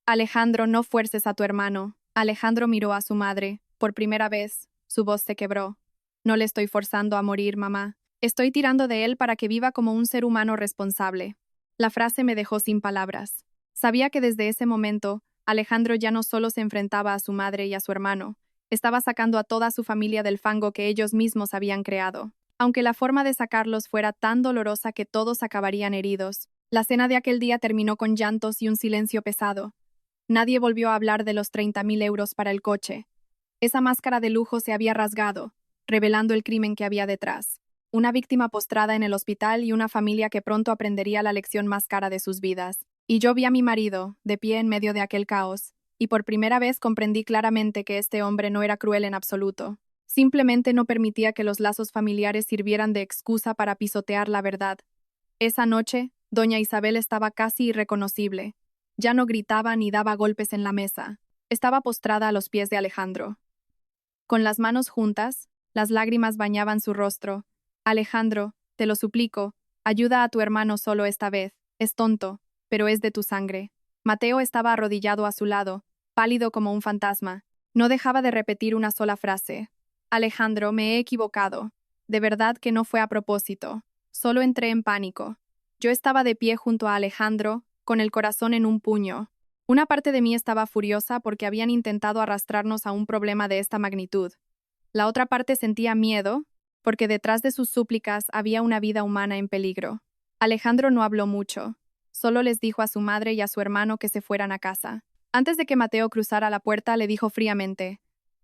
A: Alejandro, no fuerces a tu hermano. Alejandro miró a su madre. Por primera vez, su voz se quebró. No le estoy forzando a morir, mamá. Estoy tirando de él para que viva como un ser humano responsable. La frase me dejó sin palabras. Sabía que desde ese momento, Alejandro ya no solo se enfrentaba a su madre y a su hermano, estaba sacando a toda su familia del fango que ellos mismos habían creado. aunque la forma de sacarlos fuera tan dolorosa que todos acabarían heridos. La cena de aquel día terminó con llantos y un silencio pesado. Nadie volvió a hablar de los 30.000 euros para el coche. Esa máscara de lujo se había rasgado, revelando el crimen que había detrás. Una víctima postrada en el hospital y una familia que pronto aprendería la lección más cara de sus vidas. Y yo vi a mi marido, de pie en medio de aquel caos, y por primera vez comprendí claramente que este hombre no era cruel en absoluto. Simplemente no permitía que los lazos familiares sirvieran de excusa para pisotear la verdad. Esa noche, doña Isabel estaba casi irreconocible. Ya no gritaba ni daba golpes en la mesa. Estaba postrada a los pies de Alejandro. Con las manos juntas, las lágrimas bañaban su rostro. Alejandro, te lo suplico, ayuda a tu hermano solo esta vez. Es tonto, pero es de tu sangre. Mateo estaba arrodillado a su lado, pálido como un fantasma. No dejaba de repetir una sola frase. Alejandro, me he equivocado. De verdad que no fue a propósito. Solo entré en pánico. Yo estaba de pie junto a Alejandro, con el corazón en un puño. Una parte de mí estaba furiosa porque habían intentado arrastrarnos a un problema de esta magnitud. La otra parte sentía miedo, porque detrás de sus súplicas había una vida humana en peligro. Alejandro no habló mucho. Solo les dijo a su madre y a su hermano que se fueran a casa. Antes de que Mateo cruzara la puerta, le dijo fríamente: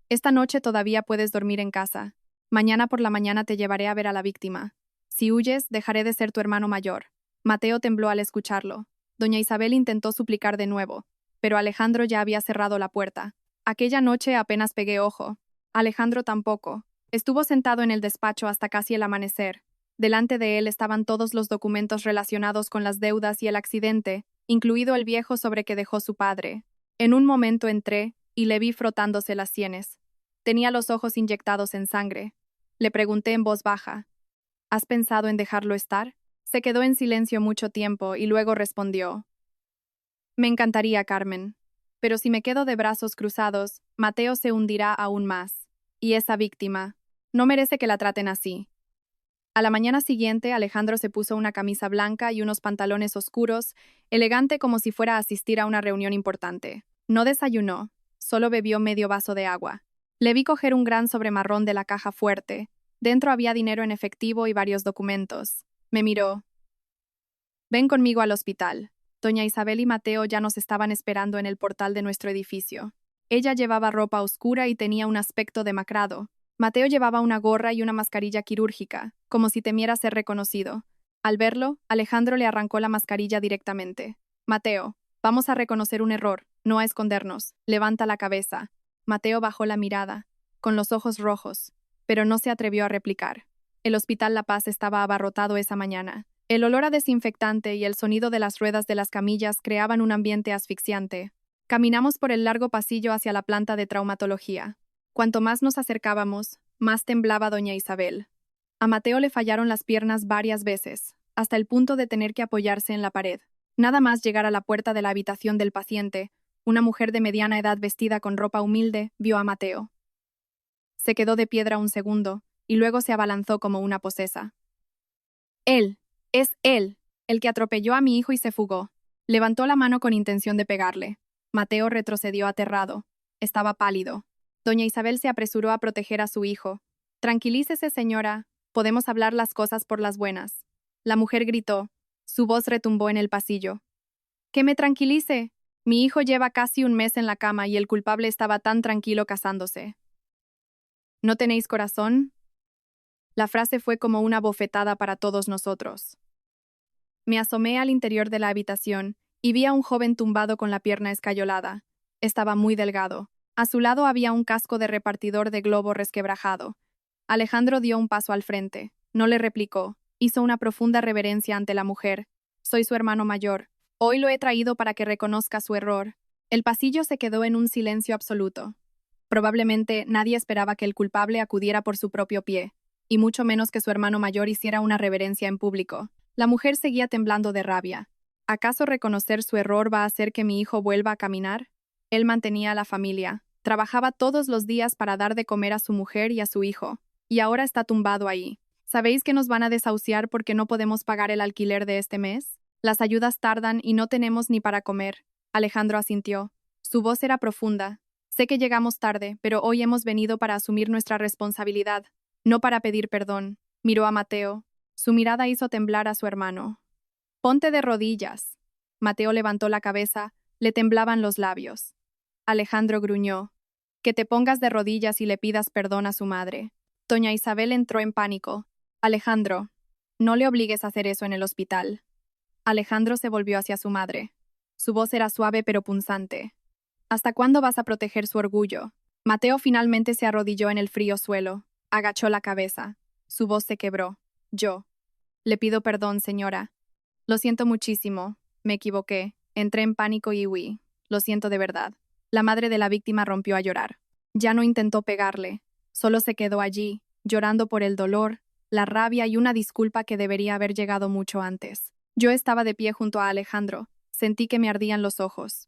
A: «Esta noche todavía puedes dormir en casa. Mañana por la mañana te llevaré a ver a la víctima. Si huyes, dejaré de ser tu hermano mayor». Mateo tembló al escucharlo. Doña Isabel intentó suplicar de nuevo, pero Alejandro ya había cerrado la puerta. Aquella noche apenas pegué ojo. Alejandro tampoco. Estuvo sentado en el despacho hasta casi el amanecer. Delante de él estaban todos los documentos relacionados con las deudas y el accidente, incluido el viejo sobre que dejó su padre. En un momento entré y le vi frotándose las sienes. Tenía los ojos inyectados en sangre. Le pregunté en voz baja: «¿Has pensado en dejarlo estar?». Se quedó en silencio mucho tiempo y luego respondió: «Me encantaría, Carmen. Pero si me quedo de brazos cruzados, Mateo se hundirá aún más. Y esa víctima no merece que la traten así». A la mañana siguiente, Alejandro se puso una camisa blanca y unos pantalones oscuros, elegante como si fuera a asistir a una reunión importante. No desayunó, solo bebió medio vaso de agua. Le vi coger un gran sobre marrón de la caja fuerte. Dentro había dinero en efectivo y varios documentos. Me miró. «Ven conmigo al hospital». Doña Isabel y Mateo ya nos estaban esperando en el portal de nuestro edificio. Ella llevaba ropa oscura y tenía un aspecto demacrado. Mateo llevaba una gorra y una mascarilla quirúrgica, como si temiera ser reconocido. Al verlo, Alejandro le arrancó la mascarilla directamente. «Mateo, vamos a reconocer un error, no a escondernos. Levanta la cabeza». Mateo bajó la mirada, con los ojos rojos, pero no se atrevió a replicar. El Hospital La Paz estaba abarrotado esa mañana. El olor a desinfectante y el sonido de las ruedas de las camillas creaban un ambiente asfixiante. Caminamos por el largo pasillo hacia la planta de traumatología. Cuanto más nos acercábamos, más temblaba doña Isabel. A Mateo le fallaron las piernas varias veces, hasta el punto de tener que apoyarse en la pared. Nada más llegar a la puerta de la habitación del paciente, una mujer de mediana edad vestida con ropa humilde vio a Mateo. Se quedó de piedra un segundo, y luego se abalanzó como una posesa. «Él, es él, el que atropelló a mi hijo y se fugó». Levantó la mano con intención de pegarle. Mateo retrocedió aterrado. Estaba pálido. Doña Isabel se apresuró a proteger a su hijo. «Tranquilícese, señora. Podemos hablar las cosas por las buenas». La mujer gritó. Su voz retumbó en el pasillo. «¡Que me tranquilice! Mi hijo lleva casi un mes en la cama y el culpable estaba tan tranquilo casándose». «¿No tenéis corazón?». La frase fue como una bofetada para todos nosotros. Me asomé al interior de la habitación y vi a un joven tumbado con la pierna escayolada. Estaba muy delgado. A su lado había un casco de repartidor de globo resquebrajado. Alejandro dio un paso al frente. No le replicó. Hizo una profunda reverencia ante la mujer. «Soy su hermano mayor. Hoy lo he traído para que reconozca su error». El pasillo se quedó en un silencio absoluto. Probablemente nadie esperaba que el culpable acudiera por su propio pie, y mucho menos que su hermano mayor hiciera una reverencia en público. La mujer seguía temblando de rabia. ¿Acaso reconocer su error va a hacer que mi hijo vuelva a caminar? Él mantenía a la familia. Trabajaba todos los días para dar de comer a su mujer y a su hijo. Y ahora está tumbado ahí. ¿Sabéis que nos van a desahuciar porque no podemos pagar el alquiler de este mes? Las ayudas tardan y no tenemos ni para comer». Alejandro asintió. Su voz era profunda. «Sé que llegamos tarde, pero hoy hemos venido para asumir nuestra responsabilidad, no para pedir perdón». Miró a Mateo. Su mirada hizo temblar a su hermano. Ponte de rodillas. Mateo levantó la cabeza, le temblaban los labios. Alejandro gruñó. Que te pongas de rodillas y le pidas perdón a su madre. Doña Isabel entró en pánico. Alejandro, no le obligues a hacer eso en el hospital. Alejandro se volvió hacia su madre. Su voz era suave pero punzante. ¿Hasta cuándo vas a proteger su orgullo? Mateo finalmente se arrodilló en el frío suelo. Agachó la cabeza. Su voz se quebró. Yo. Le pido perdón, señora. Lo siento muchísimo. Me equivoqué. Entré en pánico y huí. Lo siento de verdad. La madre de la víctima rompió a llorar. Ya no intentó pegarle. Solo se quedó allí, llorando por el dolor, la rabia y una disculpa que debería haber llegado mucho antes. Yo estaba de pie junto a Alejandro. Sentí que me ardían los ojos.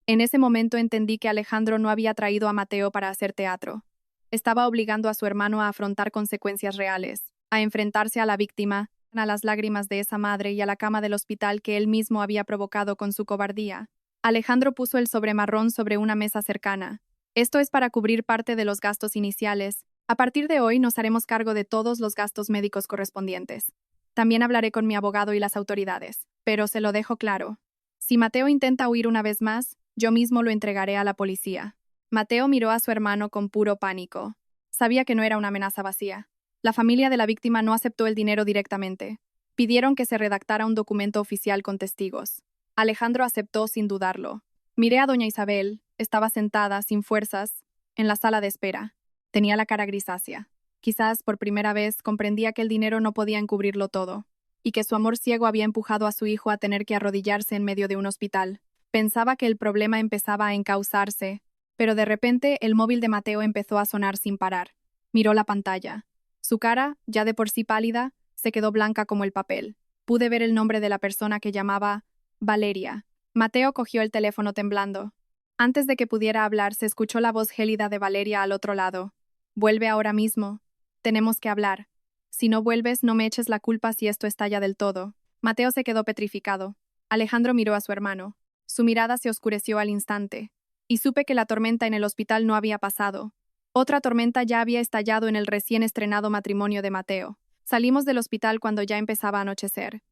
A: En ese momento entendí que Alejandro no había traído a Mateo para hacer teatro. Estaba obligando a su hermano a afrontar consecuencias reales, a enfrentarse a la víctima, a las lágrimas de esa madre y a la cama del hospital que él mismo había provocado con su cobardía. Alejandro puso el sobremarrón sobre una mesa cercana. Esto es para cubrir parte de los gastos iniciales. A partir de hoy nos haremos cargo de todos los gastos médicos correspondientes. También hablaré con mi abogado y las autoridades, pero se lo dejo claro. Si Mateo intenta huir una vez más, yo mismo lo entregaré a la policía. Mateo miró a su hermano con puro pánico. Sabía que no era una amenaza vacía. La familia de la víctima no aceptó el dinero directamente. Pidieron que se redactara un documento oficial con testigos. Alejandro aceptó sin dudarlo. Miré a doña Isabel. Estaba sentada, sin fuerzas, en la sala de espera. Tenía la cara grisácea. Quizás por primera vez comprendía que el dinero no podía encubrirlo todo, y que su amor ciego había empujado a su hijo a tener que arrodillarse en medio de un hospital. Pensaba que el problema empezaba a encauzarse, pero de repente el móvil de Mateo empezó a sonar sin parar. Miró la pantalla. Su cara, ya de por sí pálida, se quedó blanca como el papel. Pude ver el nombre de la persona que llamaba Valeria. Mateo cogió el teléfono temblando. Antes de que pudiera hablar, se escuchó la voz gélida de Valeria al otro lado. Vuelve ahora mismo. Tenemos que hablar. Si no vuelves, no me eches la culpa si esto estalla del todo. Mateo se quedó petrificado. Alejandro miró a su hermano. Su mirada se oscureció al instante. Y supe que la tormenta en el hospital no había pasado. Otra tormenta ya había estallado en el recién estrenado matrimonio de Mateo. Salimos del hospital cuando ya empezaba a anochecer.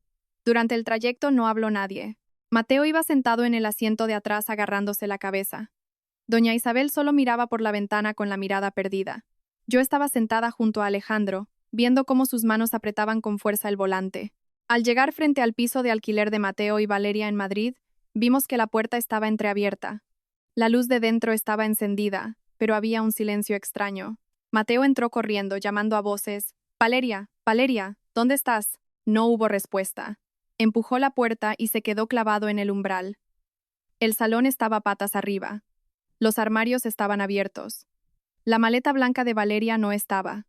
A: Durante el trayecto no habló nadie. Mateo iba sentado en el asiento de atrás agarrándose la cabeza. Doña Isabel solo miraba por la ventana con la mirada perdida. Yo estaba sentada junto a Alejandro, viendo cómo sus manos apretaban con fuerza el volante. Al llegar frente al piso de alquiler de Mateo y Valeria en Madrid, vimos que la puerta estaba entreabierta. La luz de dentro estaba encendida, pero había un silencio extraño. Mateo entró corriendo, llamando a voces. «Valeria, Valeria, ¿dónde estás?» No hubo respuesta. Empujó la puerta y se quedó clavado en el umbral. El salón estaba patas arriba. Los armarios estaban abiertos. La maleta blanca de Valeria no estaba.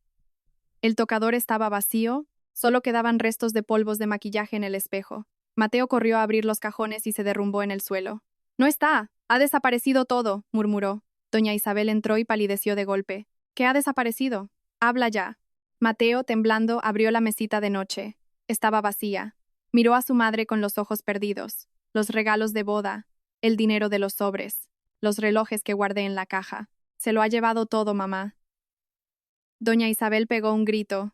A: El tocador estaba vacío, solo quedaban restos de polvos de maquillaje en el espejo. Mateo corrió a abrir los cajones y se derrumbó en el suelo. «¡No está! ¡Ha desaparecido todo!», murmuró. Doña Isabel entró y palideció de golpe. «¿Qué ha desaparecido? Habla ya». Mateo, temblando, abrió la mesita de noche. Estaba vacía. Miró a su madre con los ojos perdidos. Los regalos de boda, el dinero de los sobres, los relojes que guardé en la caja. «Se lo ha llevado todo, mamá». Doña Isabel pegó un grito.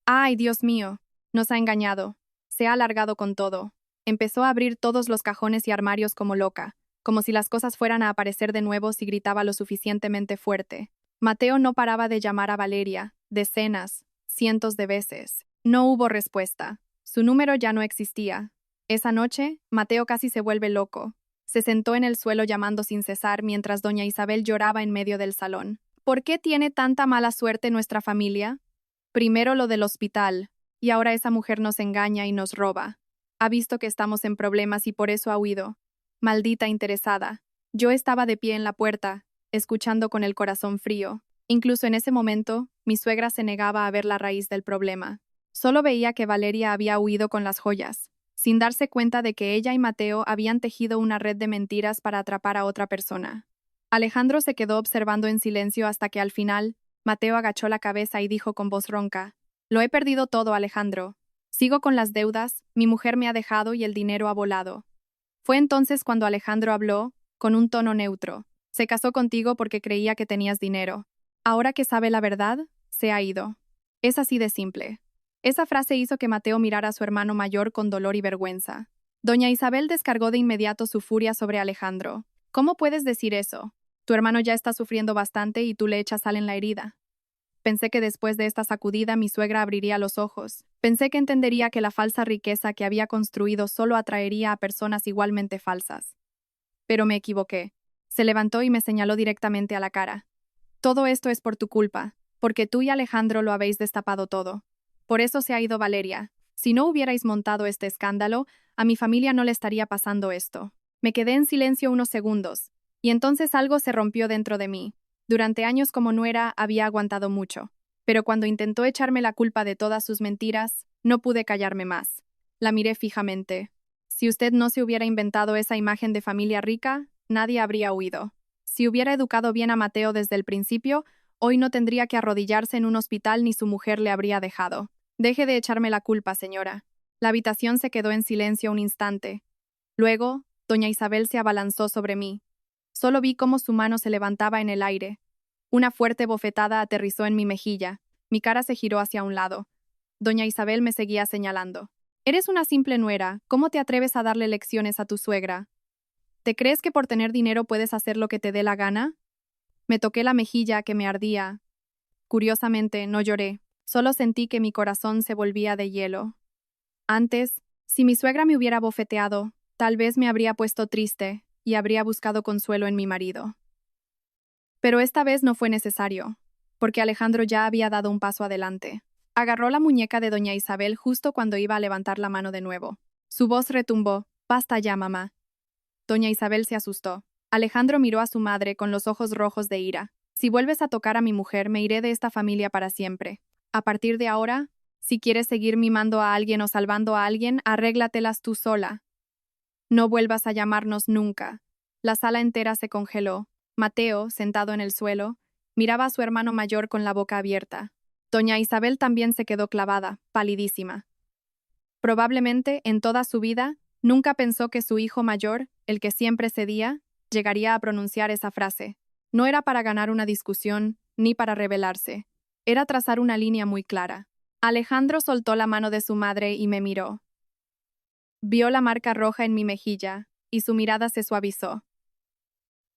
A: «¡Ay, Dios mío! Nos ha engañado. Se ha alargado con todo». Empezó a abrir todos los cajones y armarios como loca, como si las cosas fueran a aparecer de nuevo si gritaba lo suficientemente fuerte. Mateo no paraba de llamar a Valeria, decenas, cientos de veces. No hubo respuesta. Su número ya no existía. Esa noche, Mateo casi se vuelve loco. Se sentó en el suelo llamando sin cesar mientras doña Isabel lloraba en medio del salón. ¿Por qué tiene tanta mala suerte nuestra familia? Primero lo del hospital, y ahora esa mujer nos engaña y nos roba. Ha visto que estamos en problemas y por eso ha huido. Maldita interesada. Yo estaba de pie en la puerta, escuchando con el corazón frío. Incluso en ese momento, mi suegra se negaba a ver la raíz del problema. Solo veía que Valeria había huido con las joyas, sin darse cuenta de que ella y Mateo habían tejido una red de mentiras para atrapar a otra persona. Alejandro se quedó observando en silencio hasta que al final, Mateo agachó la cabeza y dijo con voz ronca: «Lo he perdido todo, Alejandro. Sigo con las deudas, mi mujer me ha dejado y el dinero ha volado». Fue entonces cuando Alejandro habló, con un tono neutro. «Se casó contigo porque creía que tenías dinero. Ahora que sabe la verdad, se ha ido». Es así de simple. Esa frase hizo que Mateo mirara a su hermano mayor con dolor y vergüenza. Doña Isabel descargó de inmediato su furia sobre Alejandro. ¿Cómo puedes decir eso? Tu hermano ya está sufriendo bastante y tú le echas sal en la herida. Pensé que después de esta sacudida mi suegra abriría los ojos. Pensé que entendería que la falsa riqueza que había construido solo atraería a personas igualmente falsas. Pero me equivoqué. Se levantó y me señaló directamente a la cara. Todo esto es por tu culpa, porque tú y Alejandro lo habéis destapado todo. Por eso se ha ido Valeria. Si no hubierais montado este escándalo, a mi familia no le estaría pasando esto. Me quedé en silencio unos segundos, y entonces algo se rompió dentro de mí. Durante años como nuera había aguantado mucho, pero cuando intentó echarme la culpa de todas sus mentiras, no pude callarme más. La miré fijamente. Si usted no se hubiera inventado esa imagen de familia rica, nadie habría huido. Si hubiera educado bien a Mateo desde el principio, hoy no tendría que arrodillarse en un hospital ni su mujer le habría dejado. Deje de echarme la culpa, señora. La habitación se quedó en silencio un instante. Luego, doña Isabel se abalanzó sobre mí. Solo vi cómo su mano se levantaba en el aire. Una fuerte bofetada aterrizó en mi mejilla. Mi cara se giró hacia un lado. Doña Isabel me seguía señalando. Eres una simple nuera. ¿Cómo te atreves a darle lecciones a tu suegra? ¿Te crees que por tener dinero puedes hacer lo que te dé la gana? Me toqué la mejilla que me ardía. Curiosamente, no lloré. Solo sentí que mi corazón se volvía de hielo. Antes, si mi suegra me hubiera bofeteado, tal vez me habría puesto triste y habría buscado consuelo en mi marido. Pero esta vez no fue necesario, porque Alejandro ya había dado un paso adelante. Agarró la muñeca de doña Isabel justo cuando iba a levantar la mano de nuevo. Su voz retumbó. «Basta ya, mamá». Doña Isabel se asustó. Alejandro miró a su madre con los ojos rojos de ira. «Si vuelves a tocar a mi mujer, me iré de esta familia para siempre. A partir de ahora, si quieres seguir mimando a alguien o salvando a alguien, arréglatelas tú sola. No vuelvas a llamarnos nunca». La sala entera se congeló. Mateo, sentado en el suelo, miraba a su hermano mayor con la boca abierta. Doña Isabel también se quedó clavada, palidísima. Probablemente, en toda su vida, nunca pensó que su hijo mayor, el que siempre cedía, llegaría a pronunciar esa frase. No era para ganar una discusión, ni para rebelarse. Era trazar una línea muy clara. Alejandro soltó la mano de su madre y me miró. Vio la marca roja en mi mejilla, y su mirada se suavizó.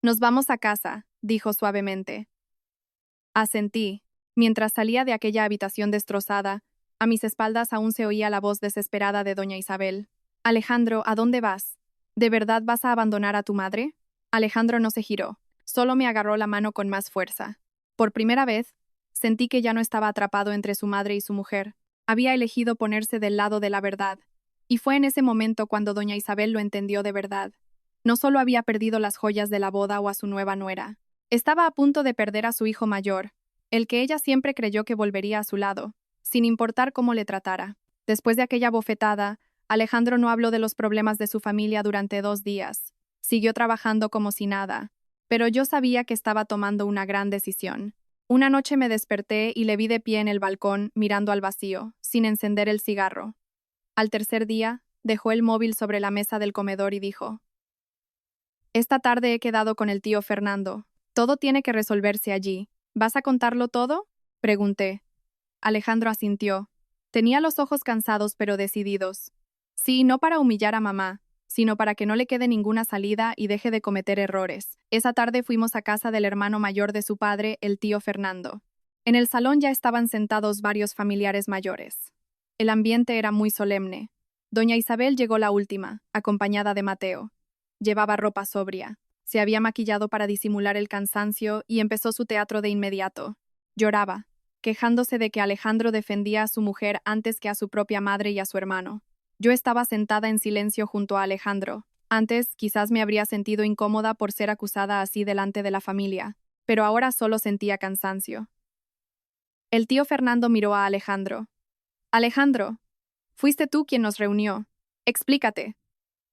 A: «Nos vamos a casa», dijo suavemente. Asentí. Mientras salía de aquella habitación destrozada, a mis espaldas aún se oía la voz desesperada de doña Isabel. «Alejandro, ¿a dónde vas? ¿De verdad vas a abandonar a tu madre?» Alejandro no se giró, solo me agarró la mano con más fuerza. Por primera vez, sentí que ya no estaba atrapado entre su madre y su mujer. Había elegido ponerse del lado de la verdad. Y fue en ese momento cuando doña Isabel lo entendió de verdad. No solo había perdido las joyas de la boda o a su nueva nuera, estaba a punto de perder a su hijo mayor, el que ella siempre creyó que volvería a su lado, sin importar cómo le tratara. Después de aquella bofetada, Alejandro no habló de los problemas de su familia durante 2 días. Siguió trabajando como si nada, pero yo sabía que estaba tomando una gran decisión. Una noche me desperté y le vi de pie en el balcón, mirando al vacío, sin encender el cigarro. Al tercer día, dejó el móvil sobre la mesa del comedor y dijo: «Esta tarde he quedado con el tío Fernando. Todo tiene que resolverse allí. ¿Vas a contarlo todo?», pregunté. Alejandro asintió. Tenía los ojos cansados pero decididos. Sí, no para humillar a mamá, sino para que no le quede ninguna salida y deje de cometer errores. Esa tarde fuimos a casa del hermano mayor de su padre, el tío Fernando. En el salón ya estaban sentados varios familiares mayores. El ambiente era muy solemne. Doña Isabel llegó la última, acompañada de Mateo. Llevaba ropa sobria. Se había maquillado para disimular el cansancio y empezó su teatro de inmediato. Lloraba, quejándose de que Alejandro defendía a su mujer antes que a su propia madre y a su hermano. Yo estaba sentada en silencio junto a Alejandro. Antes, quizás me habría sentido incómoda por ser acusada así delante de la familia, pero ahora solo sentía cansancio. El tío Fernando miró a Alejandro. «Alejandro, fuiste tú quien nos reunió. Explícate».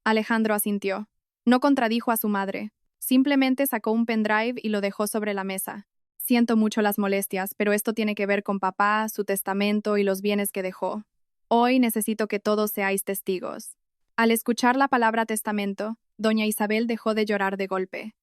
A: Alejandro asintió. No contradijo a su madre. Simplemente sacó un pendrive y lo dejó sobre la mesa. «Siento mucho las molestias, pero esto tiene que ver con papá, su testamento y los bienes que dejó. Hoy necesito que todos seáis testigos». Al escuchar la palabra testamento, doña Isabel dejó de llorar de golpe.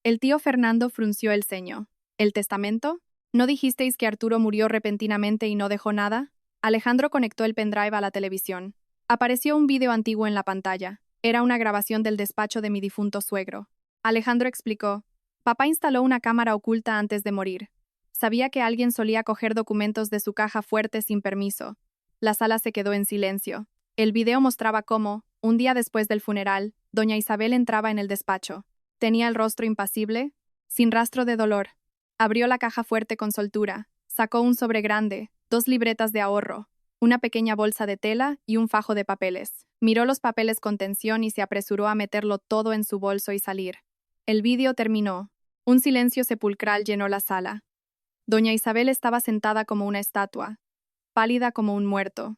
A: El tío Fernando frunció el ceño. «¿El testamento?». ¿No dijisteis que Arturo murió repentinamente y no dejó nada? Alejandro conectó el pendrive a la televisión. Apareció un vídeo antiguo en la pantalla. Era una grabación del despacho de mi difunto suegro. Alejandro explicó: papá instaló una cámara oculta antes de morir. Sabía que alguien solía coger documentos de su caja fuerte sin permiso. La sala se quedó en silencio. El video mostraba cómo, un día después del funeral, doña Isabel entraba en el despacho. Tenía el rostro impasible, sin rastro de dolor. Abrió la caja fuerte con soltura, sacó un sobre grande, 2 libretas de ahorro, una pequeña bolsa de tela y un fajo de papeles. Miró los papeles con tensión y se apresuró a meterlo todo en su bolso y salir. El vídeo terminó. Un silencio sepulcral llenó la sala. Doña Isabel estaba sentada como una estatua, pálida como un muerto.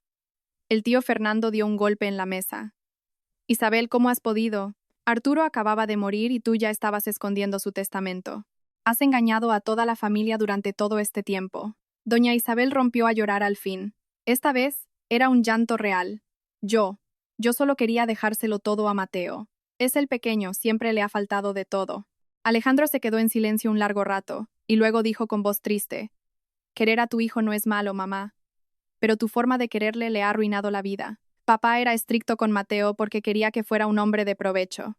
A: El tío Fernando dio un golpe en la mesa. Isabel, ¿cómo has podido? Arturo acababa de morir y tú ya estabas escondiendo su testamento. Has engañado a toda la familia durante todo este tiempo. Doña Isabel rompió a llorar al fin. Esta vez era un llanto real. Yo solo quería dejárselo todo a Mateo. Es el pequeño, siempre le ha faltado de todo. Alejandro se quedó en silencio un largo rato, y luego dijo con voz triste: querer a tu hijo no es malo, mamá. Pero tu forma de quererle le ha arruinado la vida. Papá era estricto con Mateo porque quería que fuera un hombre de provecho.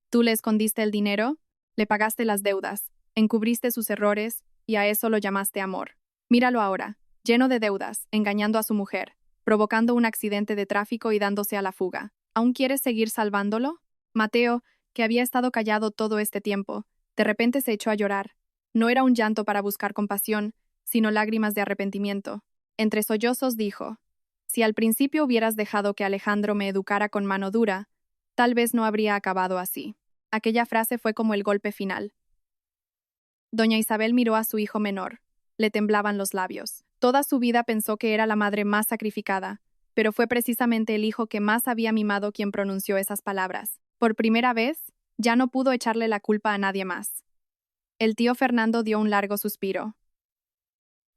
A: Tú le escondiste el dinero, le pagaste las deudas, encubriste sus errores, y a eso lo llamaste amor. Míralo ahora, lleno de deudas, engañando a su mujer, provocando un accidente de tráfico y dándose a la fuga. ¿Aún quieres seguir salvándolo? Mateo, que había estado callado todo este tiempo, de repente se echó a llorar. No era un llanto para buscar compasión, sino lágrimas de arrepentimiento. Entre sollozos dijo: si al principio hubieras dejado que Alejandro me educara con mano dura, tal vez no habría acabado así. Aquella frase fue como el golpe final. Doña Isabel miró a su hijo menor. Le temblaban los labios. Toda su vida pensó que era la madre más sacrificada, pero fue precisamente el hijo que más había mimado quien pronunció esas palabras. Por primera vez, ya no pudo echarle la culpa a nadie más. El tío Fernando dio un largo suspiro.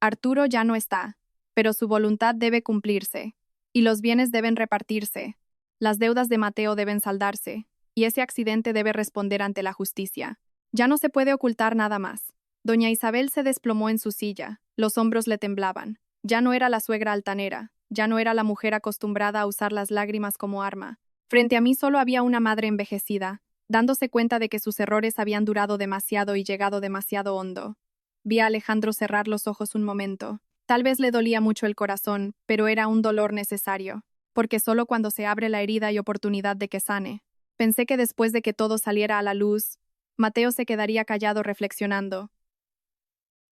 A: Arturo ya no está, pero su voluntad debe cumplirse, y los bienes deben repartirse. Las deudas de Mateo deben saldarse, y ese accidente debe responder ante la justicia. Ya no se puede ocultar nada más. Doña Isabel se desplomó en su silla, los hombros le temblaban. Ya no era la suegra altanera, ya no era la mujer acostumbrada a usar las lágrimas como arma. Frente a mí solo había una madre envejecida, dándose cuenta de que sus errores habían durado demasiado y llegado demasiado hondo. Vi a Alejandro cerrar los ojos un momento. Tal vez le dolía mucho el corazón, pero era un dolor necesario, porque solo cuando se abre la herida hay oportunidad de que sane. Pensé que después de que todo saliera a la luz, Mateo se quedaría callado reflexionando.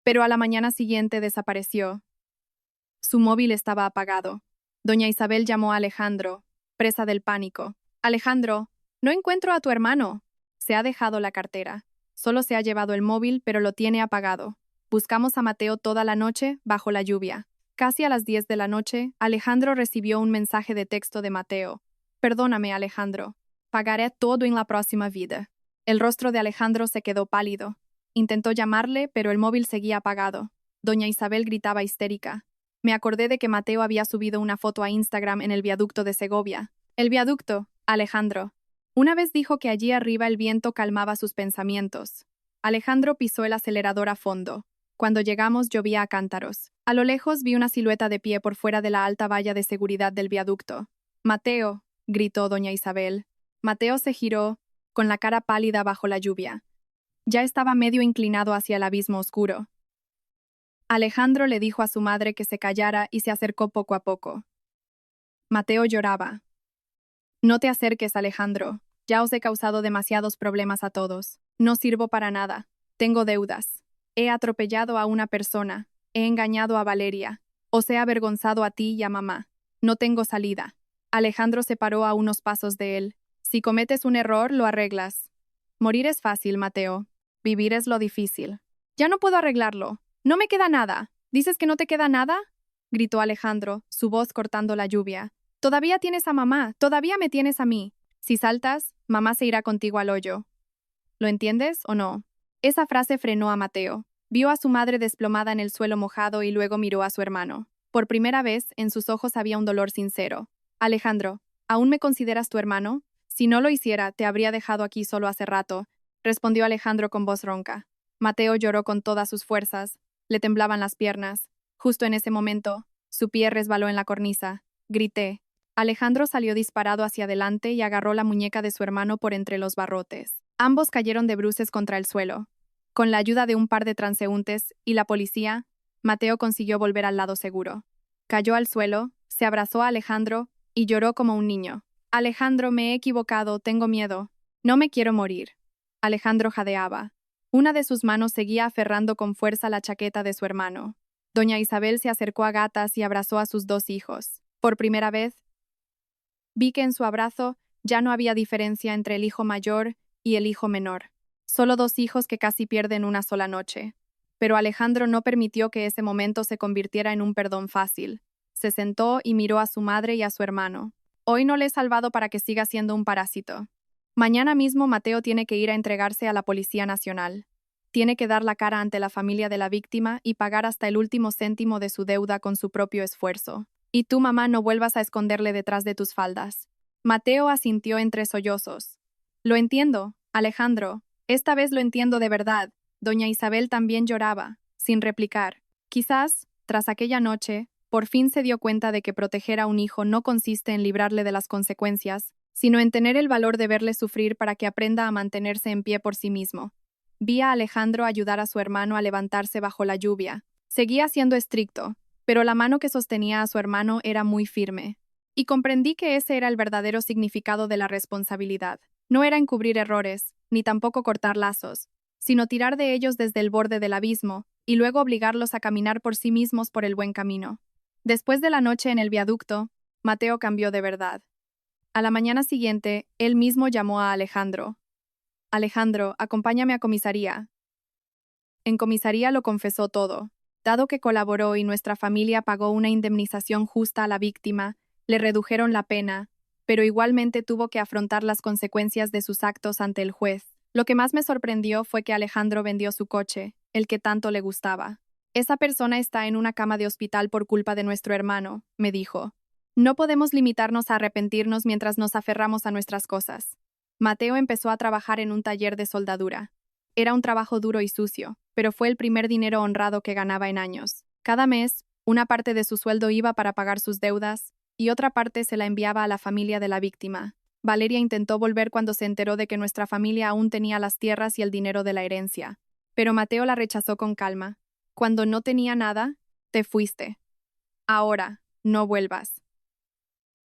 A: Pero a la mañana siguiente desapareció. Su móvil estaba apagado. Doña Isabel llamó a Alejandro, presa del pánico. Alejandro, no encuentro a tu hermano. Se ha dejado la cartera. Solo se ha llevado el móvil, pero lo tiene apagado. Buscamos a Mateo toda la noche, bajo la lluvia. Casi a las 10 de la noche, Alejandro recibió un mensaje de texto de Mateo. Perdóname, Alejandro. Pagaré todo en la próxima vida. El rostro de Alejandro se quedó pálido. Intentó llamarle, pero el móvil seguía apagado. Doña Isabel gritaba histérica. Me acordé de que Mateo había subido una foto a Instagram en el viaducto de Segovia. El viaducto, Alejandro. Una vez dijo que allí arriba el viento calmaba sus pensamientos. Alejandro pisó el acelerador a fondo. Cuando llegamos llovía a cántaros. A lo lejos vi una silueta de pie por fuera de la alta valla de seguridad del viaducto. Mateo, gritó doña Isabel. Mateo se giró, con la cara pálida bajo la lluvia. Ya estaba medio inclinado hacia el abismo oscuro. Alejandro le dijo a su madre que se callara y se acercó poco a poco. Mateo lloraba. No te acerques, Alejandro. Ya os he causado demasiados problemas a todos. No sirvo para nada. Tengo deudas. He atropellado a una persona. He engañado a Valeria. Os he avergonzado a ti y a mamá. No tengo salida. Alejandro se paró a unos pasos de él. Si cometes un error, lo arreglas. Morir es fácil, Mateo. Vivir es lo difícil. Ya no puedo arreglarlo. No me queda nada. ¿Dices que no te queda nada? Gritó Alejandro, su voz cortando la lluvia. Todavía tienes a mamá, todavía me tienes a mí. Si saltas, mamá se irá contigo al hoyo. ¿Lo entiendes o no? Esa frase frenó a Mateo. Vio a su madre desplomada en el suelo mojado y luego miró a su hermano. Por primera vez, en sus ojos había un dolor sincero. Alejandro, ¿aún me consideras tu hermano? Si no lo hiciera, te habría dejado aquí solo hace rato, respondió Alejandro con voz ronca. Mateo lloró con todas sus fuerzas. Le temblaban las piernas. Justo en ese momento, su pie resbaló en la cornisa. Grité. Alejandro salió disparado hacia adelante y agarró la muñeca de su hermano por entre los barrotes. Ambos cayeron de bruces contra el suelo. Con la ayuda de un par de transeúntes y la policía, Mateo consiguió volver al lado seguro. Cayó al suelo, se abrazó a Alejandro y lloró como un niño. Alejandro, me he equivocado, tengo miedo. No me quiero morir. Alejandro jadeaba. Una de sus manos seguía aferrando con fuerza la chaqueta de su hermano. Doña Isabel se acercó a gatas y abrazó a sus dos hijos. Por primera vez, vi que en su abrazo ya no había diferencia entre el hijo mayor y el hijo menor. Solo dos hijos que casi pierden una sola noche. Pero Alejandro no permitió que ese momento se convirtiera en un perdón fácil. Se sentó y miró a su madre y a su hermano. Hoy no le he salvado para que siga siendo un parásito. Mañana mismo Mateo tiene que ir a entregarse a la Policía Nacional. Tiene que dar la cara ante la familia de la víctima y pagar hasta el último céntimo de su deuda con su propio esfuerzo. Y tú, mamá, no vuelvas a esconderle detrás de tus faldas. Mateo asintió entre sollozos. Lo entiendo, Alejandro. Esta vez lo entiendo de verdad. Doña Isabel también lloraba, sin replicar. Quizás, tras aquella noche, por fin se dio cuenta de que proteger a un hijo no consiste en librarle de las consecuencias, sino en tener el valor de verle sufrir para que aprenda a mantenerse en pie por sí mismo. Vi a Alejandro ayudar a su hermano a levantarse bajo la lluvia. Seguía siendo estricto, pero la mano que sostenía a su hermano era muy firme. Y comprendí que ese era el verdadero significado de la responsabilidad. No era encubrir errores, ni tampoco cortar lazos, sino tirar de ellos desde el borde del abismo y luego obligarlos a caminar por sí mismos por el buen camino. Después de la noche en el viaducto, Mateo cambió de verdad. A la mañana siguiente, él mismo llamó a Alejandro. Alejandro, acompáñame a comisaría. En comisaría lo confesó todo. Dado que colaboró y nuestra familia pagó una indemnización justa a la víctima, le redujeron la pena, pero igualmente tuvo que afrontar las consecuencias de sus actos ante el juez. Lo que más me sorprendió fue que Alejandro vendió su coche, el que tanto le gustaba. Esa persona está en una cama de hospital por culpa de nuestro hermano, me dijo. No podemos limitarnos a arrepentirnos mientras nos aferramos a nuestras cosas. Mateo empezó a trabajar en un taller de soldadura. Era un trabajo duro y sucio, pero fue el primer dinero honrado que ganaba en años. Cada mes, una parte de su sueldo iba para pagar sus deudas y otra parte se la enviaba a la familia de la víctima. Valeria intentó volver cuando se enteró de que nuestra familia aún tenía las tierras y el dinero de la herencia, pero Mateo la rechazó con calma. Cuando no tenía nada, te fuiste. Ahora, no vuelvas.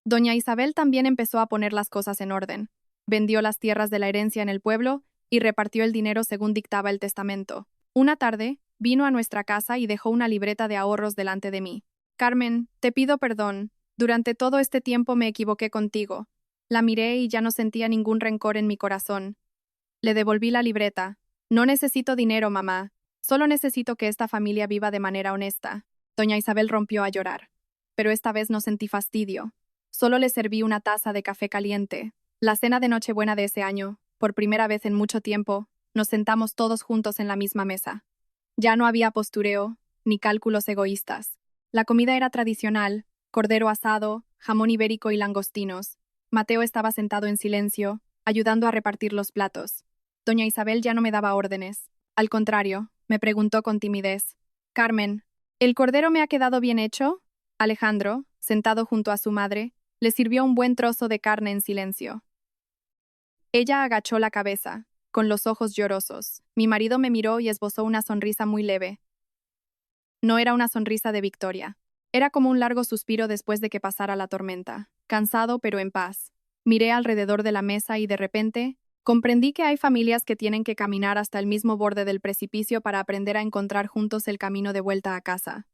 A: Doña Isabel también empezó a poner las cosas en orden. Vendió las tierras de la herencia en el pueblo y repartió el dinero según dictaba el testamento. Una tarde, vino a nuestra casa y dejó una libreta de ahorros delante de mí. Carmen, te pido perdón. Durante todo este tiempo me equivoqué contigo. La miré y ya no sentía ningún rencor en mi corazón. Le devolví la libreta. No necesito dinero, mamá. Solo necesito que esta familia viva de manera honesta. Doña Isabel rompió a llorar. Pero esta vez no sentí fastidio. Solo le serví una taza de café caliente. La cena de Nochebuena de ese año, por primera vez en mucho tiempo, nos sentamos todos juntos en la misma mesa. Ya no había postureo, ni cálculos egoístas. La comida era tradicional, cordero asado, jamón ibérico y langostinos. Mateo estaba sentado en silencio, ayudando a repartir los platos. Doña Isabel ya no me daba órdenes. Al contrario, me preguntó con timidez. Carmen, ¿el cordero me ha quedado bien hecho? Alejandro, sentado junto a su madre, le sirvió un buen trozo de carne en silencio. Ella agachó la cabeza, con los ojos llorosos. Mi marido me miró y esbozó una sonrisa muy leve. No era una sonrisa de victoria. Era como un largo suspiro después de que pasara la tormenta, cansado pero en paz. Miré alrededor de la mesa y de repente, comprendí que hay familias que tienen que caminar hasta el mismo borde del precipicio para aprender a encontrar juntos el camino de vuelta a casa.